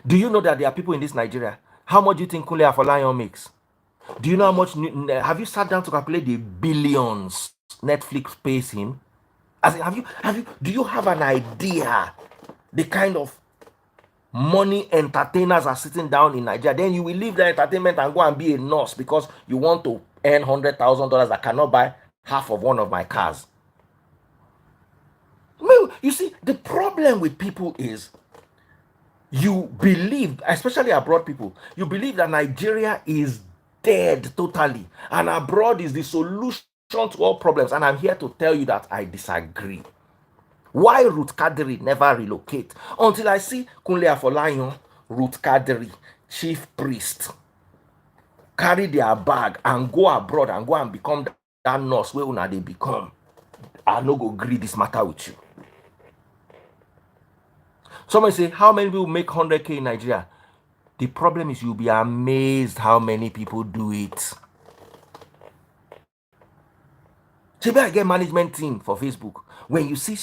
Do you know that there are people in this Nigeria? How much do you think Kunle Afolayan makes? Do you know how much? Have you sat down to calculate the billions Netflix pays him? As in, do you have an idea the kind of money entertainers are sitting down in Nigeria? Then you will leave the entertainment and go and be a nurse because you want to earn $100,000 that cannot buy half of one of my cars. Well, you see, the problem with people is you believe, especially abroad people, you believe that Nigeria is dead totally and abroad is the solution to all problems. And I'm here to tell you that I disagree. Why Ruth Kadiri never relocate? Until I see Kunle Afolayan, Ruth Kadiri, chief priest, carry their bag and go abroad and go and become that nurse where una they become. I no go agree this matter with you. Somebody say, how many people make 100K in Nigeria? The problem is you'll be amazed how many people do it. Maybe I get management team for Facebook. When you see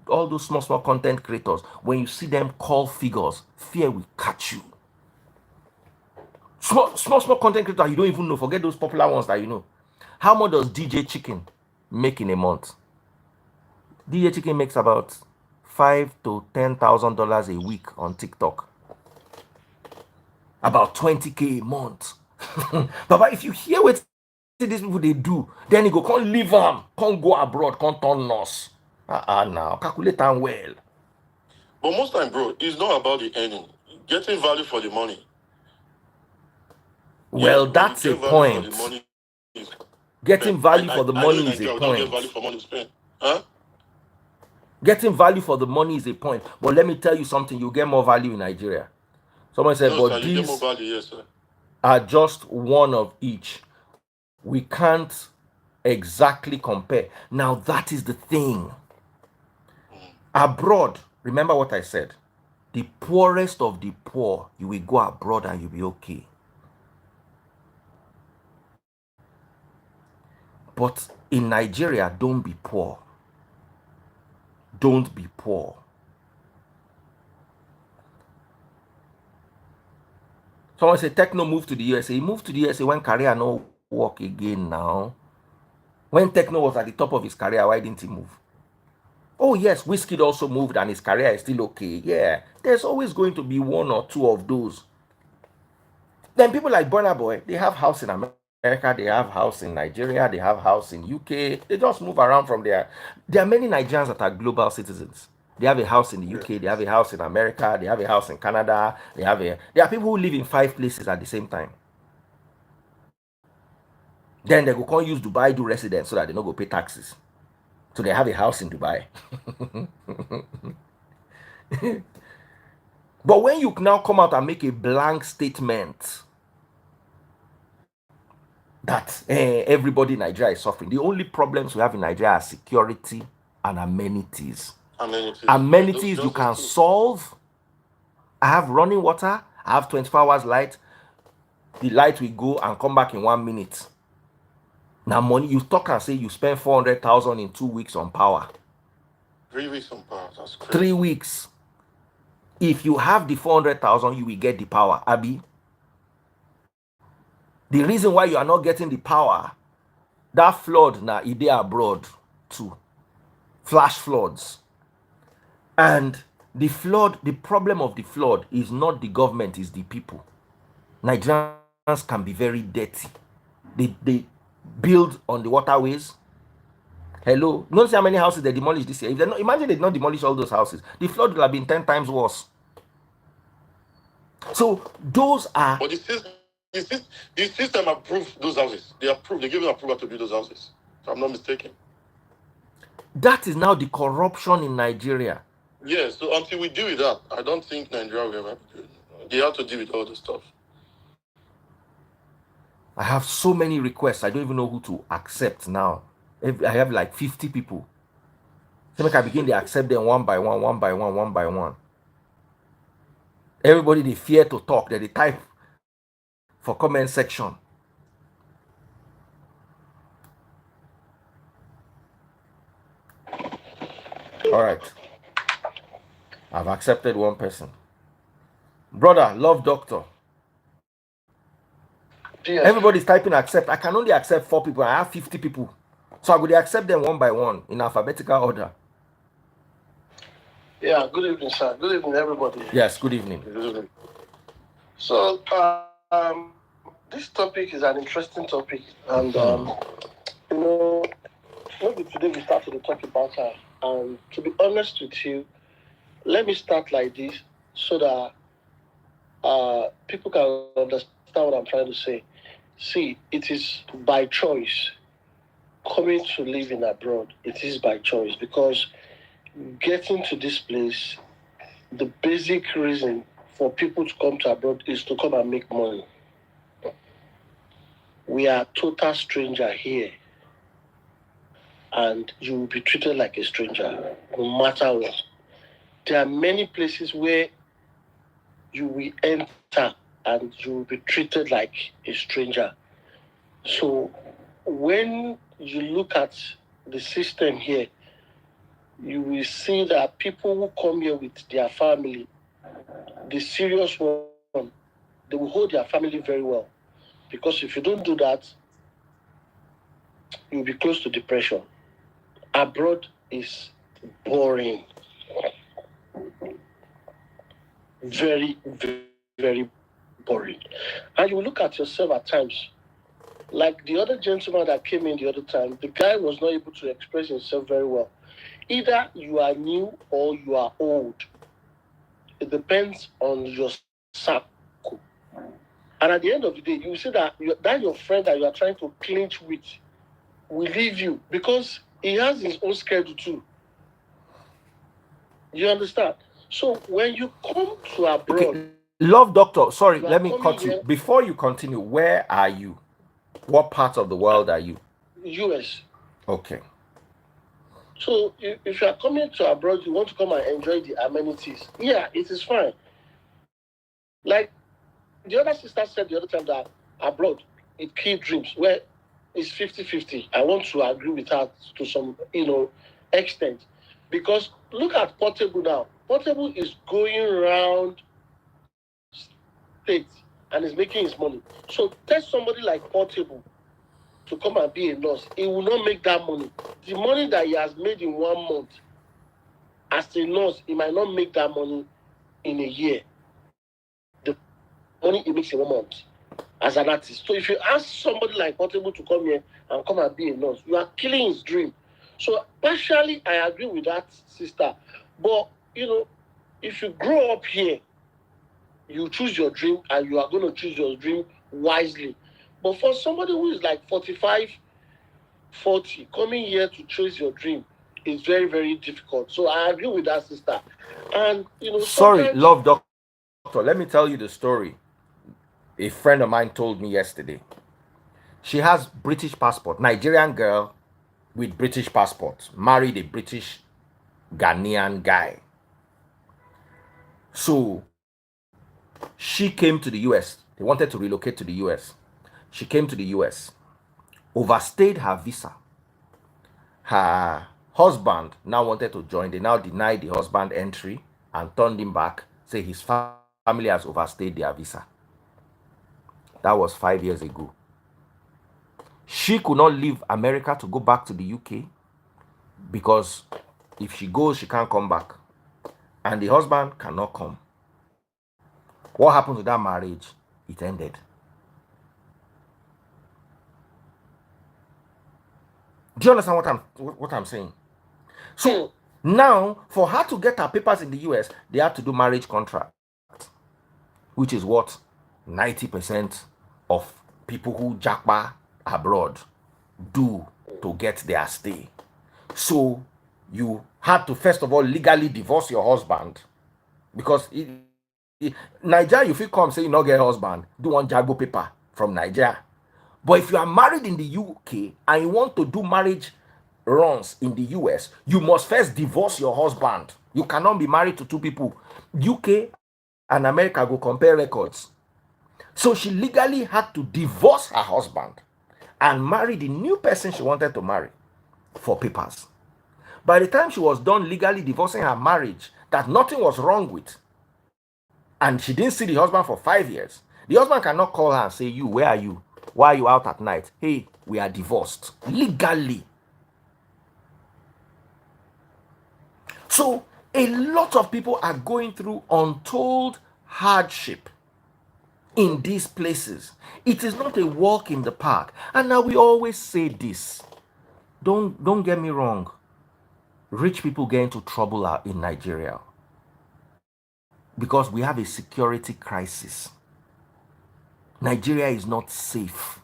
all those small content creators, when you see them call figures, fear will catch you. Small content creators you don't even know. Forget those popular ones that you know. How much does DJ Chicken make in a month? DJ Chicken makes about $5,000 to $10,000 a week on TikTok. About 20K a month. But if you hear what these people they do, then you go can't leave them, can't go abroad, can't turn nurse. Now calculate them well. But most time, bro, it's not about the earning. Getting value for the money. Well, that's a point. Getting value for the money is a point. Getting value for the money is a point. But let me tell you something, you get more value in Nigeria. Someone said, but these are just one of each. We can't exactly compare. Now, that is the thing. Abroad, remember what I said. The poorest of the poor, you will go abroad and you'll be okay. But in Nigeria, don't be poor. Don't be poor. Someone said Techno moved to the USA. He moved to the USA when career no work again now. When Techno was at the top of his career, why didn't he move? Oh yes, Wizkid also moved and his career is still okay. Yeah, there's always going to be one or two of those. Then people like Burna Boy, they have house in America, they have house in Nigeria, they have house in UK. They just move around from there. There are many Nigerians that are global citizens. They have a house in the UK, they have a house in America, they have a house in Canada, there are people who live in 5 places at the same time. Then they go come use Dubai do residence so that they don't go pay taxes. So they have a house in Dubai. But when you now come out and make a blank statement that everybody in Nigeria is suffering, the only problems we have in Nigeria are security and amenities. Amenities you can solve. I have running water, I have 24 hours light. The light will go and come back in 1 minute. Now money, you talk and say you spend 400,000 in 2 weeks on power. 3 weeks on power, that's crazy. 3 weeks. If you have the 400,000, you will get the power, Abby. The reason why you are not getting the power, that flood now, it dey abroad too. Flash floods. And the flood, the problem of the flood is not the government, is the people. Nigerians can be very dirty. They build on the waterways. Hello, notice how many houses they demolished this year. If they not, imagine they did not demolish all those houses, the flood would have been 10 times worse. So those are. But the system approved those houses. They gave them approval to build those houses. If I'm not mistaken. That is now the corruption in Nigeria. Yes. So until we deal with that, I don't think Nigeria will ever do it. They have to deal with all this stuff. I have so many requests. I don't even know who to accept now. I have like 50 people. So I begin to accept them one by one. Everybody, they fear to talk. They type for comment section. All right. I've accepted one person. Brother, love doctor. Yes. Everybody's typing accept. I can only accept 4 people. I have 50 people. So I would accept them one by one in alphabetical order. Yeah, good evening, sir. Good evening, everybody. Yes, good evening. Good evening. So, this topic is an interesting topic. And, you know, maybe today we started to talk about her. And to be honest with you, let me start like this so that people can understand what I'm trying to say. See, it is by choice. Coming to live in abroad, it is by choice, because getting to this place, the basic reason for people to come to abroad is to come and make money. We are total stranger here, and you will be treated like a stranger, no matter what. There are many places where you will enter and you will be treated like a stranger. So when you look at the system here, you will see that people who come here with their family, the serious one, they will hold their family very well. Because if you don't do that, you'll be close to depression. Abroad is boring. Very, very, very boring. And you will look at yourself at times. Like the other gentleman that came in the other time, the guy was not able to express himself very well. Either you are new or you are old. It depends on your circle. And at the end of the day, you see that your friend that you are trying to clinch with will leave you because he has his own schedule too. You understand? So when you come to abroad... Okay. Love doctor, sorry, let me cut you. Before you continue, where are you? What part of the world are you? US. Okay. So if you are coming to abroad, you want to come and enjoy the amenities. Yeah, it is fine. Like the other sister said the other time that abroad, it kills dreams, where it's 50-50. I want to agree with her to some, extent. Because look at Portable now. Portable is going around states and is making his money. So tell somebody like Portable to come and be a nurse. He will not make that money. The money that he has made in 1 month as a nurse, he might not make that money in a year. The money he makes in 1 month as an artist. So if you ask somebody like Portable to come here and come and be a nurse, you are killing his dream. So partially, I agree with that sister. But if you grow up here, you choose your dream and you are going to choose your dream wisely. But for somebody who is like 45, 40, coming here to chase your dream is very, very difficult. So I agree with that, sister. And Sorry, sometimes. love doctor. Let me tell you the story. A friend of mine told me yesterday. She has British passport, Nigerian girl with British passport, married a British Ghanaian guy. So she came to the US. They wanted to relocate to the US. She came to the US, overstayed her visa. Her husband now wanted to join. They now denied the husband entry and turned him back, say his family has overstayed their visa. That was 5 years ago. She could not leave America to go back to the UK because if she goes, she can't come back. And the husband cannot come. What happened to that marriage? It ended. Do you understand what I'm saying? So now, for her to get her papers in the US, they have to do marriage contract, which is what 90% of people who JAPA abroad do to get their stay. So you had to first of all legally divorce your husband, because Naija, you fit come say you no get husband, do one jago paper from Naija. But if you are married in the UK and you want to do marriage runs in the US, you must first divorce your husband. You cannot be married to two people. UK and America go compare records. So she legally had to divorce her husband and marry the new person she wanted to marry for papers. By the time she was done legally divorcing her marriage that nothing was wrong with, and she didn't see the husband for 5 years, the husband cannot call her and say, you, where are you? Why are you out at night? Hey, we are divorced. Legally. So a lot of people are going through untold hardship in these places. It is not a walk in the park. And now we always say this. Don't get me wrong. Rich people get into trouble in Nigeria because we have a security crisis. Nigeria is not safe.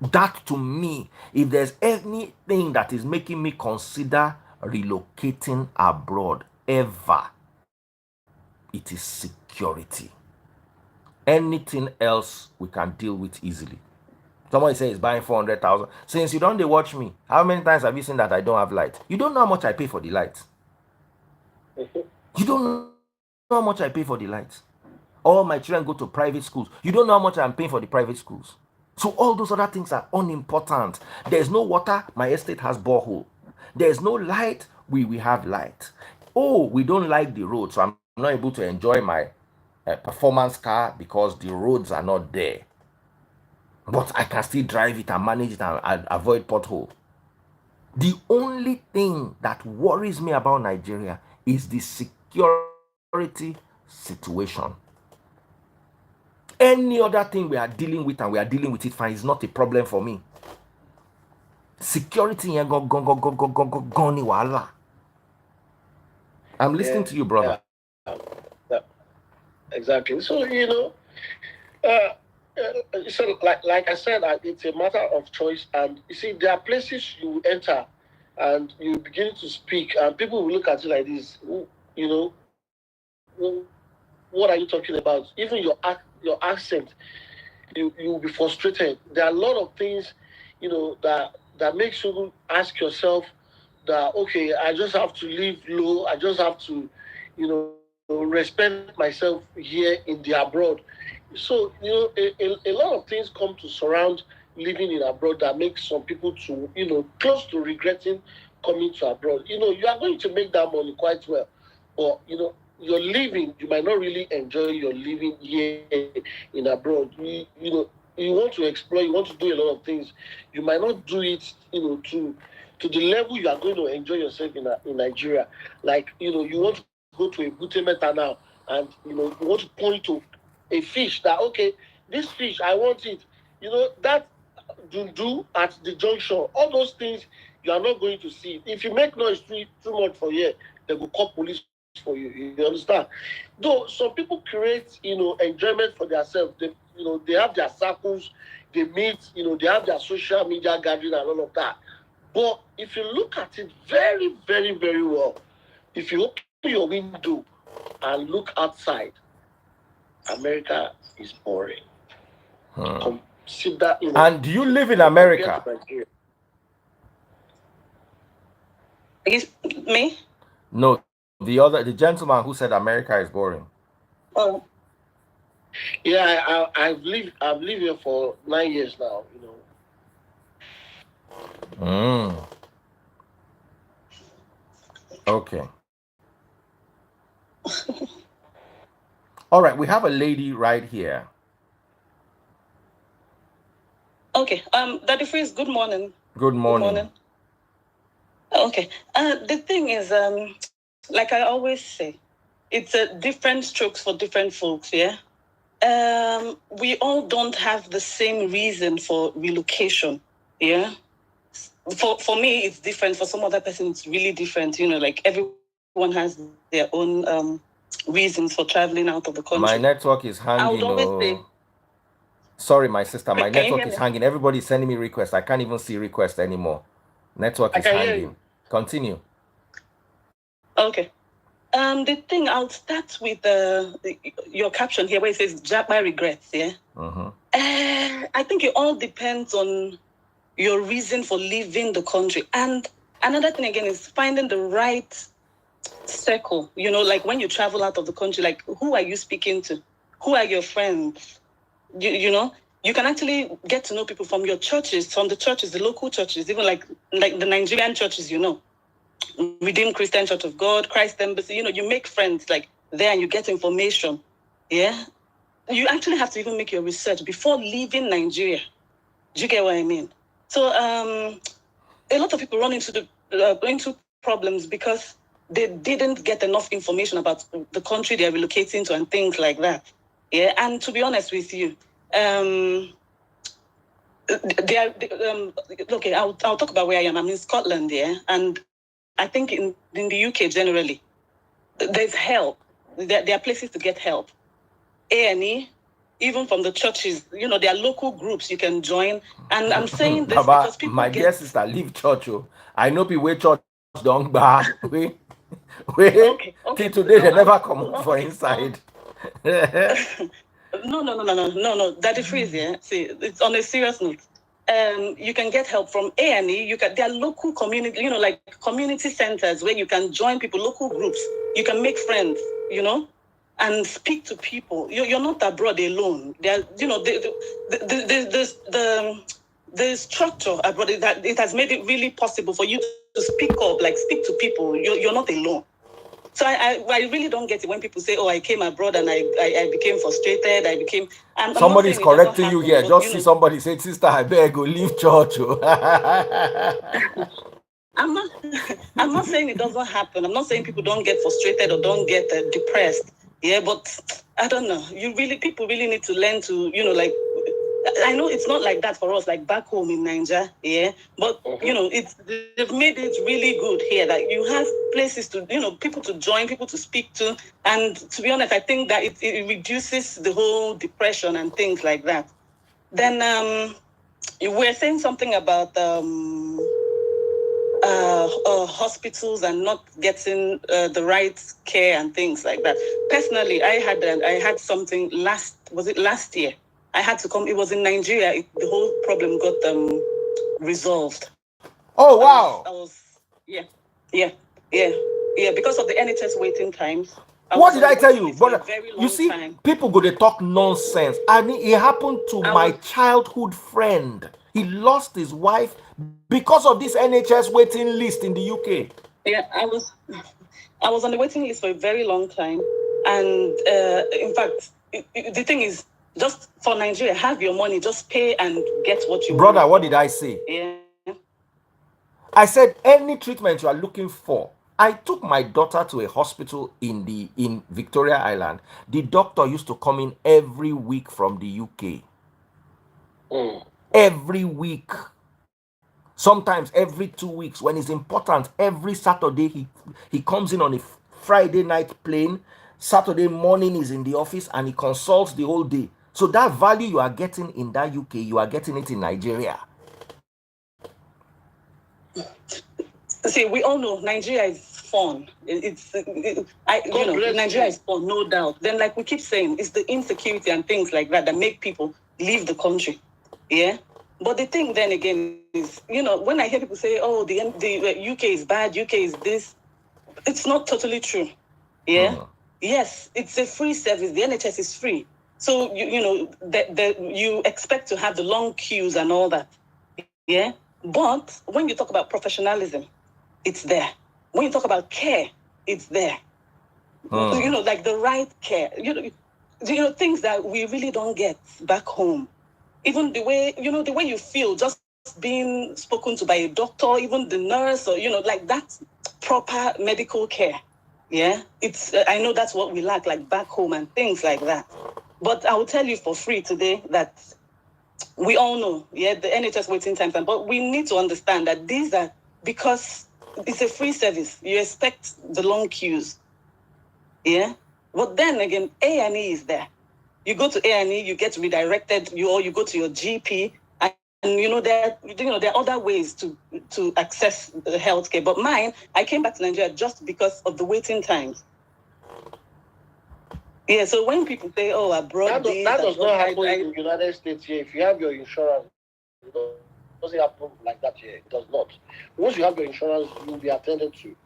That, to me, if there's anything that is making me consider relocating abroad ever, it is security. Anything else we can deal with easily. Somebody says he's buying 400,000. Since you don't watch me, how many times have you seen that I don't have light? You don't know how much I pay for the light. You don't know how much I pay for the light. All my children go to private schools. You don't know how much I'm paying for the private schools. So all those other things are unimportant. There's no water, my estate has borehole. There's no light, we have light. Oh, we don't like the road, so I'm not able to enjoy my performance car because the roads are not there. But I can still drive it and manage it and avoid pothole. The only thing that worries me about Nigeria is the security situation. Any other thing we are dealing with, and we are dealing with it fine, is not a problem for me. Security and goni wala. I'm listening to you, brother. Yeah, exactly. So so like I said, it's a matter of choice. And you see, there are places you enter and you begin to speak, and people will look at you like this. What are you talking about? Even your accent, you will be frustrated. There are a lot of things, that makes you ask yourself that, okay, I just have to live low. I just have to, respect myself here in the abroad. So, a lot of things come to surround living in abroad that makes some people to, close to regretting coming to abroad. You are going to make that money quite well, but, your living, you might not really enjoy your living here in abroad. You want to explore, you want to do a lot of things. You might not do it, to the level you are going to enjoy yourself in Nigeria. Like, you want to go to a butemeta now, and you want to point to a fish that, okay, this fish, I want it. That do at the junction, all those things you are not going to see it. If you make noise too much for here, they will call police for you. You understand? Though some people create, enjoyment for themselves. They have their circles, they meet, they have their social media gathering and all of that. But if you look at it very, very, very well, if you open your window and look outside, America is boring. Consider, And do you live in America? Me? No, the gentleman who said America is boring. Oh. Yeah, I've lived here for 9 years now. Okay. All right, we have a lady right here. Okay. Daddy Freeze, good morning. Good morning. Okay. The thing is, like I always say, it's different strokes for different folks, yeah? We all don't have the same reason for relocation, yeah? For me, it's different. For some other person, it's really different. Like everyone has their own reasons for traveling out of the country. My network is hanging. I would always say, sorry, my sister. My Can you network hear is me? hanging. Everybody's sending me requests. I can't even see requests anymore. Network I is can hear hanging. you. Continue. Okay. The thing, I'll start with your caption here where it says JAPA regrets, yeah? I think it all depends on your reason for leaving the country. And another thing again is finding the right circle. Like when you travel out of the country, like who are you speaking to? Who are your friends? You can actually get to know people from your churches, from the churches, the local churches, even like the Nigerian churches, Redeemed Christian Church of God, Christ Embassy, you make friends like there and you get information. Yeah. You actually have to even make your research before leaving Nigeria. Do you get what I mean? So a lot of people run into problems because they didn't get enough information about the country they're relocating to and things like that. Yeah. And to be honest with you, okay, I'll talk about where I am. I'm in Scotland, yeah, and I think in the UK generally, there's help. There are places to get help. A&E, even from the churches, there are local groups you can join. And I'm saying this Baba, because people my dear sister, leave church. I know people where church don't buy. Wait. Okay. Till today they never come out for inside. No. Daddy Freeze, yeah. See, it's on a serious note. You can get help from A&E. There are local community, like community centers where you can join people, local groups. You can make friends, and speak to people. You're not abroad alone. There, the structure abroad that it has made it really possible for you to speak up, like speak to people. You're not alone. So I really don't get it when people say, "Oh, I came abroad and I became frustrated. I became." Somebody's correcting you here. Just see somebody say, "Sister, I beg go leave church." I'm not saying it doesn't happen. I'm not saying people don't get frustrated or don't get depressed. Yeah, but I don't know. People really need to learn to, like. I know it's not like that for us, like back home in Naija, yeah. But they've made it really good here that you have places to, people to join, people to speak to, and to be honest, I think that it reduces the whole depression and things like that. Then you were saying something about hospitals and not getting the right care and things like that. Personally, I had something last year. I had to come. It was in Nigeria. The whole problem got resolved. Oh wow! Yeah. Because of the NHS waiting times. What did I tell you? But you see, people go to talk nonsense. I mean, it happened to my childhood friend. He lost his wife because of this NHS waiting list in the UK. Yeah, I was on the waiting list for a very long time, and in fact, the thing is, just for Nigeria, have your money, just pay and get what you want. Brother, what did I say? Yeah. I said any treatment you are looking for. I took my daughter to a hospital in Victoria Island. The doctor used to come in every week from the UK. Every week. Sometimes every 2 weeks, when it's important, every Saturday he comes in on a Friday night plane. Saturday morning is in the office and he consults the whole day. So that value you are getting in that UK, you are getting it in Nigeria. See, we all know Nigeria is fun. Nigeria is fun, no doubt. Then, like we keep saying, it's the insecurity and things like that that make people leave the country. Yeah. But the thing then again is, when I hear people say, "Oh, the UK is bad, UK is this," it's not totally true. Yeah. Yes, it's a free service. The NHS is free, so you expect to have the long queues and all that. Yeah. But when you talk about professionalism, it's there. When you talk about care, it's there. Like the right care. Things that we really don't get back home. Even the way you feel just being spoken to by a doctor, even the nurse, or like that proper medical care. Yeah, it's I know that's what we lack, like back home and things like that. But I will tell you for free today that we all know, the NHS waiting times, but we need to understand that these are because it's a free service. You expect the long queues. Yeah, but then again, A&E is there. You go to A&E, you get redirected, or you go to your GP, and there are other ways to access the healthcare. But mine, I came back to Nigeria just because of the waiting times. Yeah, so when people say, "Oh, abroad," that does not happen in the United States here. If you have your insurance, it doesn't happen like that here. It does not. Once you have your insurance, you'll be attended to.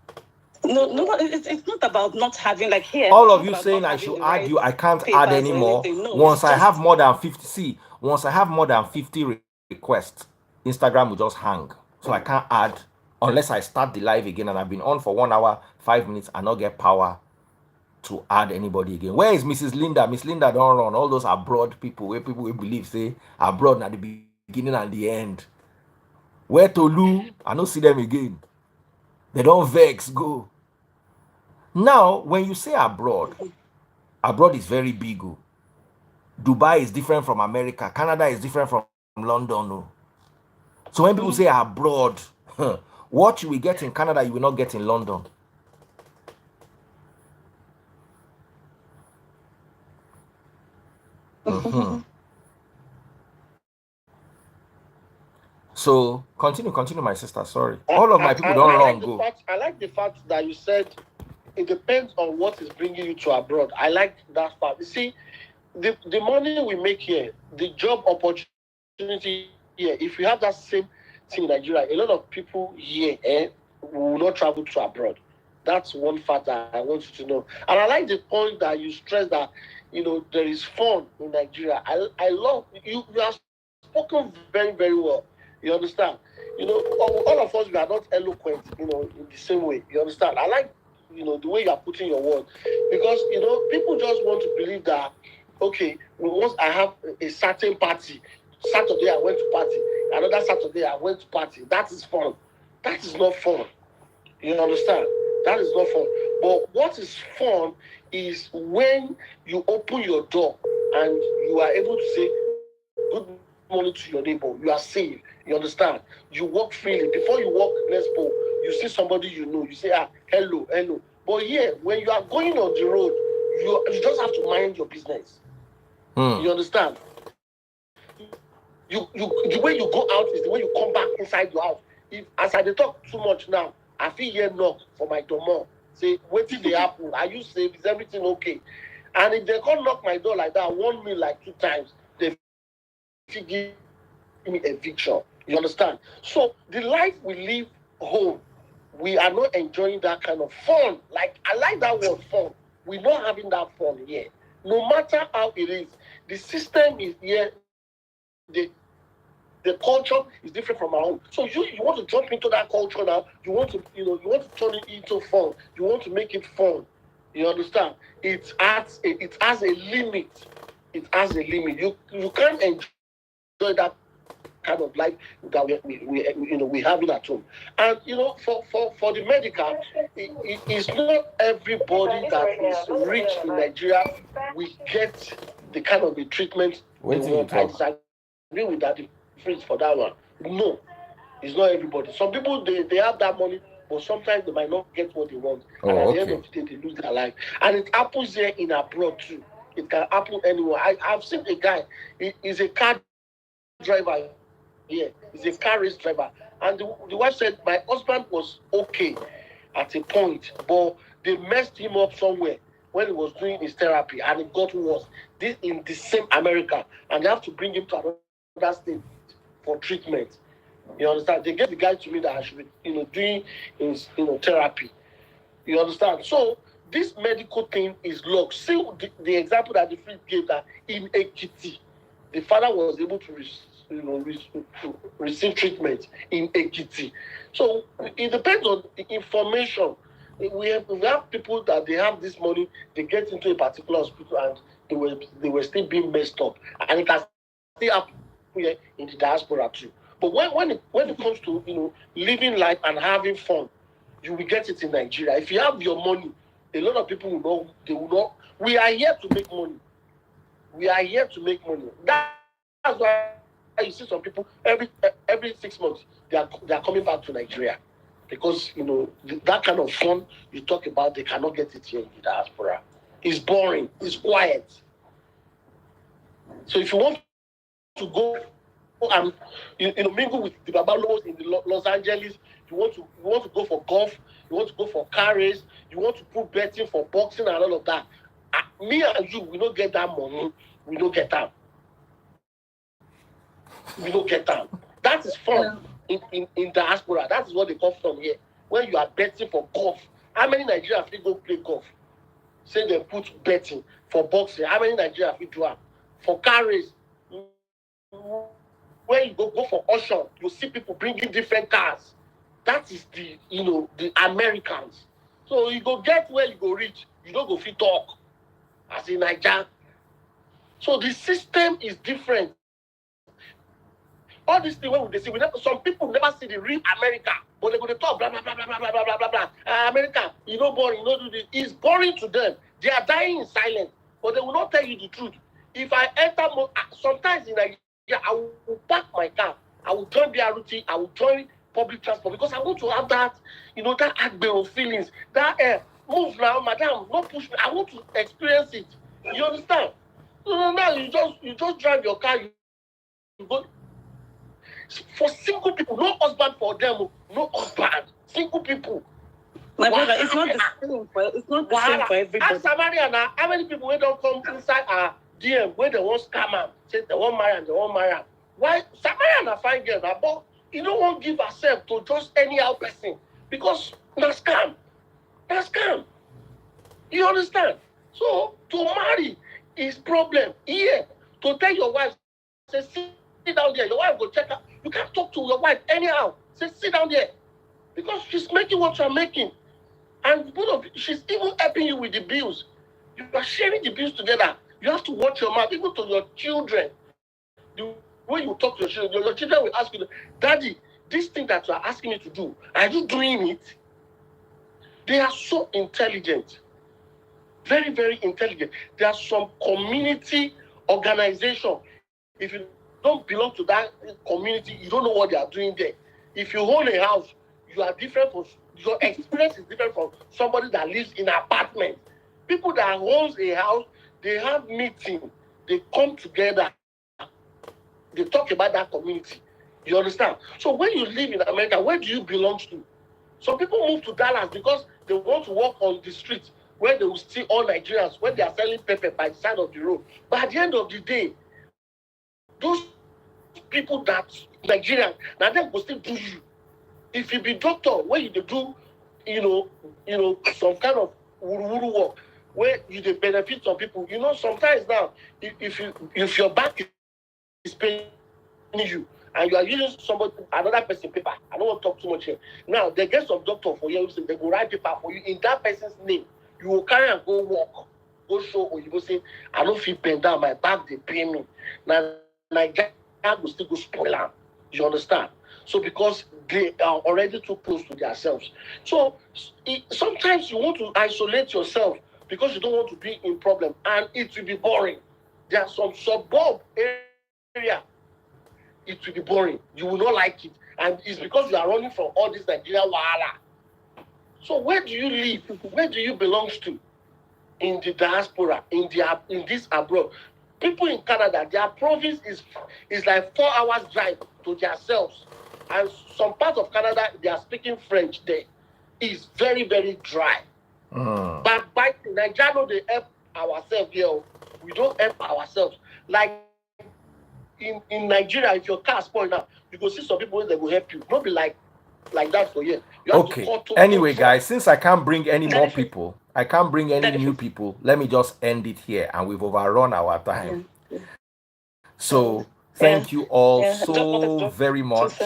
No, it's not about not having, like here. All of you saying I should argue, I can't add anymore. Once I have more than 50, once I have more than 50 requests, Instagram will just hang. So I can't add unless I start the live again, and I've been on for 1 hour, 5 minutes, and not get power to add anybody again. Where is Mrs. Linda? Miss Linda don't run. All those abroad people, where people will believe say abroad at the beginning and the end. Where Tolu? I don't see them again. They don't vex go. Now, when you say abroad is very big. Dubai is different from America. Canada is different from London. So when people say abroad, what you will get in Canada, you will not get in London. So continue, my sister. Sorry, all of my people don't run go. I like the fact that you said it depends on what is bringing you to abroad. I like that part. You see, the money we make here, the job opportunity here, if you have that same thing in Nigeria, a lot of people here will not travel to abroad. That's one fact that I want you to know. And I like the point that you stress that, there is fun in Nigeria. I love you. You have spoken very, very well. You understand? All of us, we are not eloquent, in the same way. You understand? I like, the way you are putting your word. Because, people just want to believe that, okay, once I have a certain party, Saturday I went to party, another Saturday I went to party. That is fun. That is not fun. You understand? That is not fun. But what is fun is when you open your door and you are able to say good morning to your neighbor. You are safe. You understand? You walk freely. Before you walk next door, you see somebody you say, hello. But here, when you are going on the road, you just have to mind your business. You understand? The way you go out is the way you come back inside your house. If as I talk too much now, I feel here knock for my door. Say, what did they happen? Are you safe? Is everything okay? And if they can't knock my door like that, warn me like 2 times, they give me eviction. You understand? So the life we live home, we are not enjoying that kind of fun. Like, I like that word fun. We're not having that fun here. No matter how it is, the system is here. The culture is different from our own. So you want to jump into that culture now. You want to turn it into fun. You want to make it fun. You understand? It has a limit. It has a limit. You can't enjoy that kind of life that we have it at home. And for the medical, it's not everybody that is rich in Nigeria we get the kind of the treatment they want. I disagree with that difference for that one. No. It's not everybody. Some people they have that money, but sometimes they might not get what they want. And at the end of the day, they lose their life. And it happens here in abroad too. It can happen anywhere. I've seen a guy, he's a car driver here. He's a car race driver. And the wife said, my husband was okay at a point, but they messed him up somewhere when he was doing his therapy, and it got worse. This in the same America, and they have to bring him to another state for treatment. You understand? They gave the guy to me that I should be, doing his, therapy. You understand? So this medical thing is locked. See the example that the friend gave, that in Ekiti, the father was able to receive treatment in Ekiti. So it depends on the information. We have people that they have this money, they get into a particular hospital and they were still being messed up, and it has still happened here in the diaspora too. But when it comes to living life and having fun, you will get it in Nigeria. If you have your money, a lot of people will know. They will not. We are here to make money. We are here to make money. That's why you see some people every 6 months they are coming back to Nigeria, because that kind of fun you talk about, they cannot get it here in the diaspora. It's boring. It's quiet. So if you want to go and mingle with the Babalos in the Los Angeles, you want to go for golf, you want to go for car race, you want to put betting for boxing and all of that. Me and you, we don't get that money. We don't get that. We don't get that. That is fun in diaspora. That is what they call fun here. When you are betting for golf, how many Nigerians will go play golf? Say they put betting for boxing. How many Nigerians will do that? For car race, when you go for auction, you see people bringing different cars. That is the Americans. So you go get where you go reach. You don't go fit talk as in Naija. So the system is different. All these things when they see, some people never see the real America, but they go to talk blah blah blah blah blah blah blah blah blah. America, boring, do this. It's boring to them. They are dying in silence, but they will not tell you the truth. If I enter, sometimes in Nigeria, I will park my car. I will join BRT. I will join public transport, because I want to have that, that Highbrow feelings. That move now, madam, don't push me. I want to experience it. You understand? So now you just drive your car. You go. For single people, no husband for them, no husband. Single people. My brother, it's not the same for everybody. Ask Samaria now, how many people don't come inside our DM where they want scam am, say they want marry and they want marry am? Why Samaria na fine girl na, but you don't want to give herself to just anyhow person, because na scam. Na scam. You understand? So to marry is problem. Here, to tell your wife, say sit down there, your wife go check out. You can't talk to your wife anyhow. Say sit down there. Because she's making what you're making. And she's even helping you with the bills. You are sharing the bills together. You have to watch your mouth, even to your children. The way you talk to your children will ask you, Daddy, this thing that you are asking me to do, are you doing it? They are so intelligent. Very, very intelligent. There are some community organization. If you don't belong to that community, you don't know what they are doing there. If you own a house, you are different from, your experience is different from somebody that lives in an apartment. People that owns a house, they have meeting, they come together, they talk about that community. You understand? So when you live in America, where do you belong to? Some people move to Dallas because they want to walk on the street where they will see all Nigerians when they are selling pepper by the side of the road. But at the end of the day, those people that Nigerians, now they will still do you. If you be doctor, where you do, some kind of wuru work, where you benefit some people. Sometimes now, if your back is paying you, and you are using another person's paper, I don't want to talk too much here. Now, they get some doctor for you, they go write paper for you in that person's name. You will carry and go walk, go show, or you go say, I don't feel pain down, my back, they pay me. Now, Nigeria will still go spoil am. You understand? So because they are already too close to themselves. So sometimes you want to isolate yourself because you don't want to be in problem, and it will be boring. There are some suburb area, it will be boring. You will not like it. and it's because you are running from all this Nigeria wahala. So where do you live? Where do you belong to? In the diaspora, in this abroad. People in Canada, their province is like 4 hours drive to themselves. And some parts of Canada, they are speaking French there. It's very, very dry. But by Nigeria, they help ourselves here. We don't help ourselves. Like in Nigeria, if your car spoil now, you go see some people that will help you. Not be like that for you. You have Okay. to call Anyway, guys, since I can't bring any more people, I can't bring any new people, let me just end it here, and we've overrun our time. So thank you all so very much.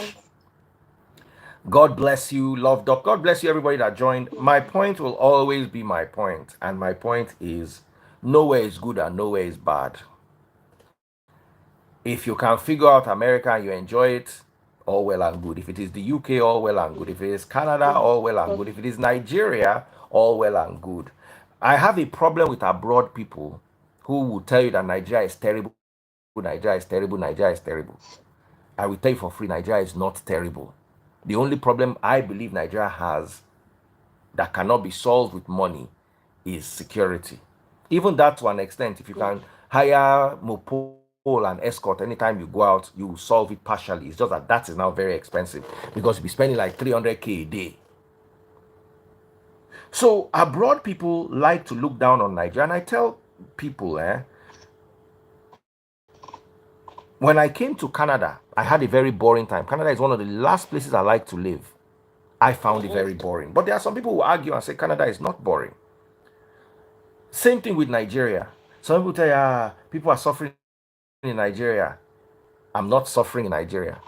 God bless you, love doc. God bless you, everybody that joined. My point will always be my point, and my point is nowhere is good and nowhere is bad. If you can figure out America and you enjoy it, all well and good. If it is the UK, all well and good. If it is Canada, all well and good. If it is Nigeria, all well and good. I have a problem with abroad people who will tell you that Nigeria is terrible, Nigeria is terrible, Nigeria is terrible. I will tell you for free, Nigeria is not terrible. The only problem I believe Nigeria has that cannot be solved with money is security. Even that to an extent, if you can hire Mopol and escort anytime you go out, you will solve it partially. It's just that is now very expensive because you'll be spending like 300K a day. So abroad people like to look down on Nigeria, and I tell people, when I came to Canada, I had a very boring time. Canada is one of the last places I like to live. I found it very boring. But there are some people who argue and say Canada is not boring. Same thing with Nigeria. Some people tell you, people are suffering in Nigeria. I'm not suffering in Nigeria.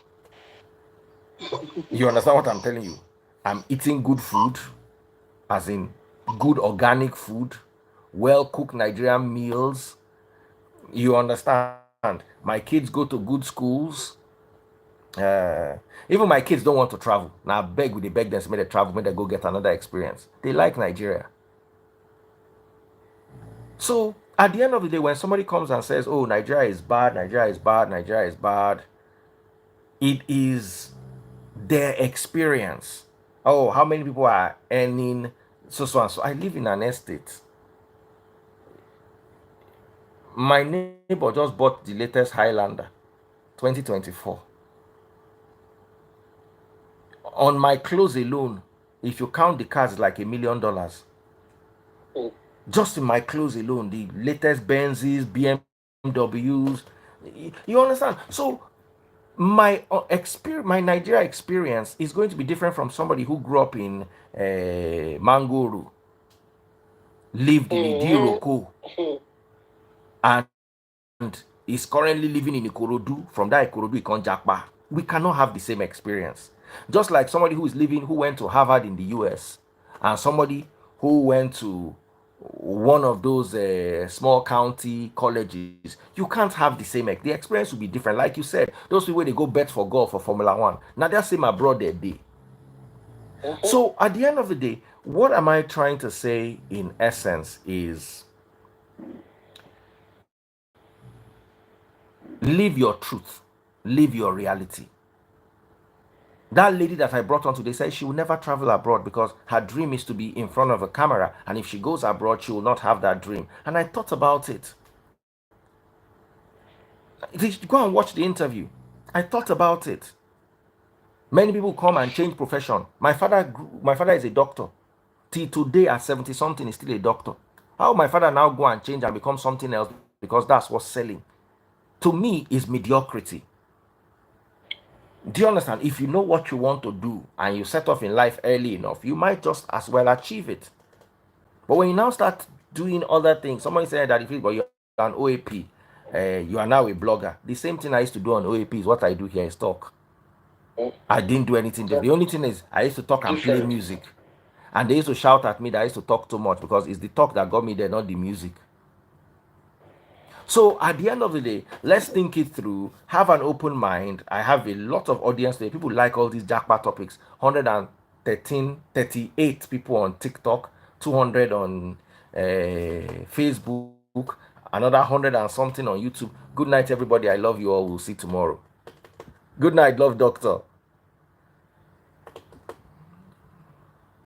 You understand what I'm telling you? I'm eating good food, as in good organic food, well-cooked Nigerian meals. You understand? My kids go to good schools. Even my kids don't want to travel. Now they beg them to make they travel, make they go get another experience. They like Nigeria. So at the end of the day, when somebody comes and says, oh, Nigeria is bad, Nigeria is bad, Nigeria is bad, it is their experience. Oh, how many people are earning so and so? I live in an estate. My neighbor just bought the latest Highlander 2024. On my clothes alone, if you count the cars, it's like $1 million. Just in my clothes alone, the latest Benzes, BMWs. You understand? So my my Nigeria experience is going to be different from somebody who grew up in Mangoro, lived in Idiroko, and is currently living in Ikorodu. From that Ikorodu, he can JAPA. We cannot have the same experience. Just like somebody who went to Harvard in the US, and somebody who went to one of those small county colleges, you can't have the same. The experience will be different. Like you said, those people, they go bet for golf or Formula One. Now they're same abroad their day. So at the end of the day, what am I trying to say in essence is live your truth, live your reality. That lady that I brought on today said she will never travel abroad because her dream is to be in front of a camera, and if she goes abroad, she will not have that dream. And I thought about it. Go and watch the interview. I thought about it. Many people come and change profession. My father is a doctor. Till today at 70 something is still a doctor. How my father now go and change and become something else because that's what's selling? To me, is mediocrity. Do you understand? If you know what you want to do and you set off in life early enough, you might just as well achieve it. But when you now start doing other things, somebody said that if you're an OAP, you are now a blogger. The same thing I used to do on OAP is what I do here is talk. I didn't do anything different. The only thing is I used to talk and play music. And they used to shout at me that I used to talk too much because it's the talk that got me there, not the music. So at the end of the day, let's think it through, have an open mind. I have a lot of audience there. People like all these JAPA topics. 38 people on TikTok, 200 on Facebook, another 100 and something on YouTube. Good night, everybody. I love you all. We'll see tomorrow. Good night, love doctor.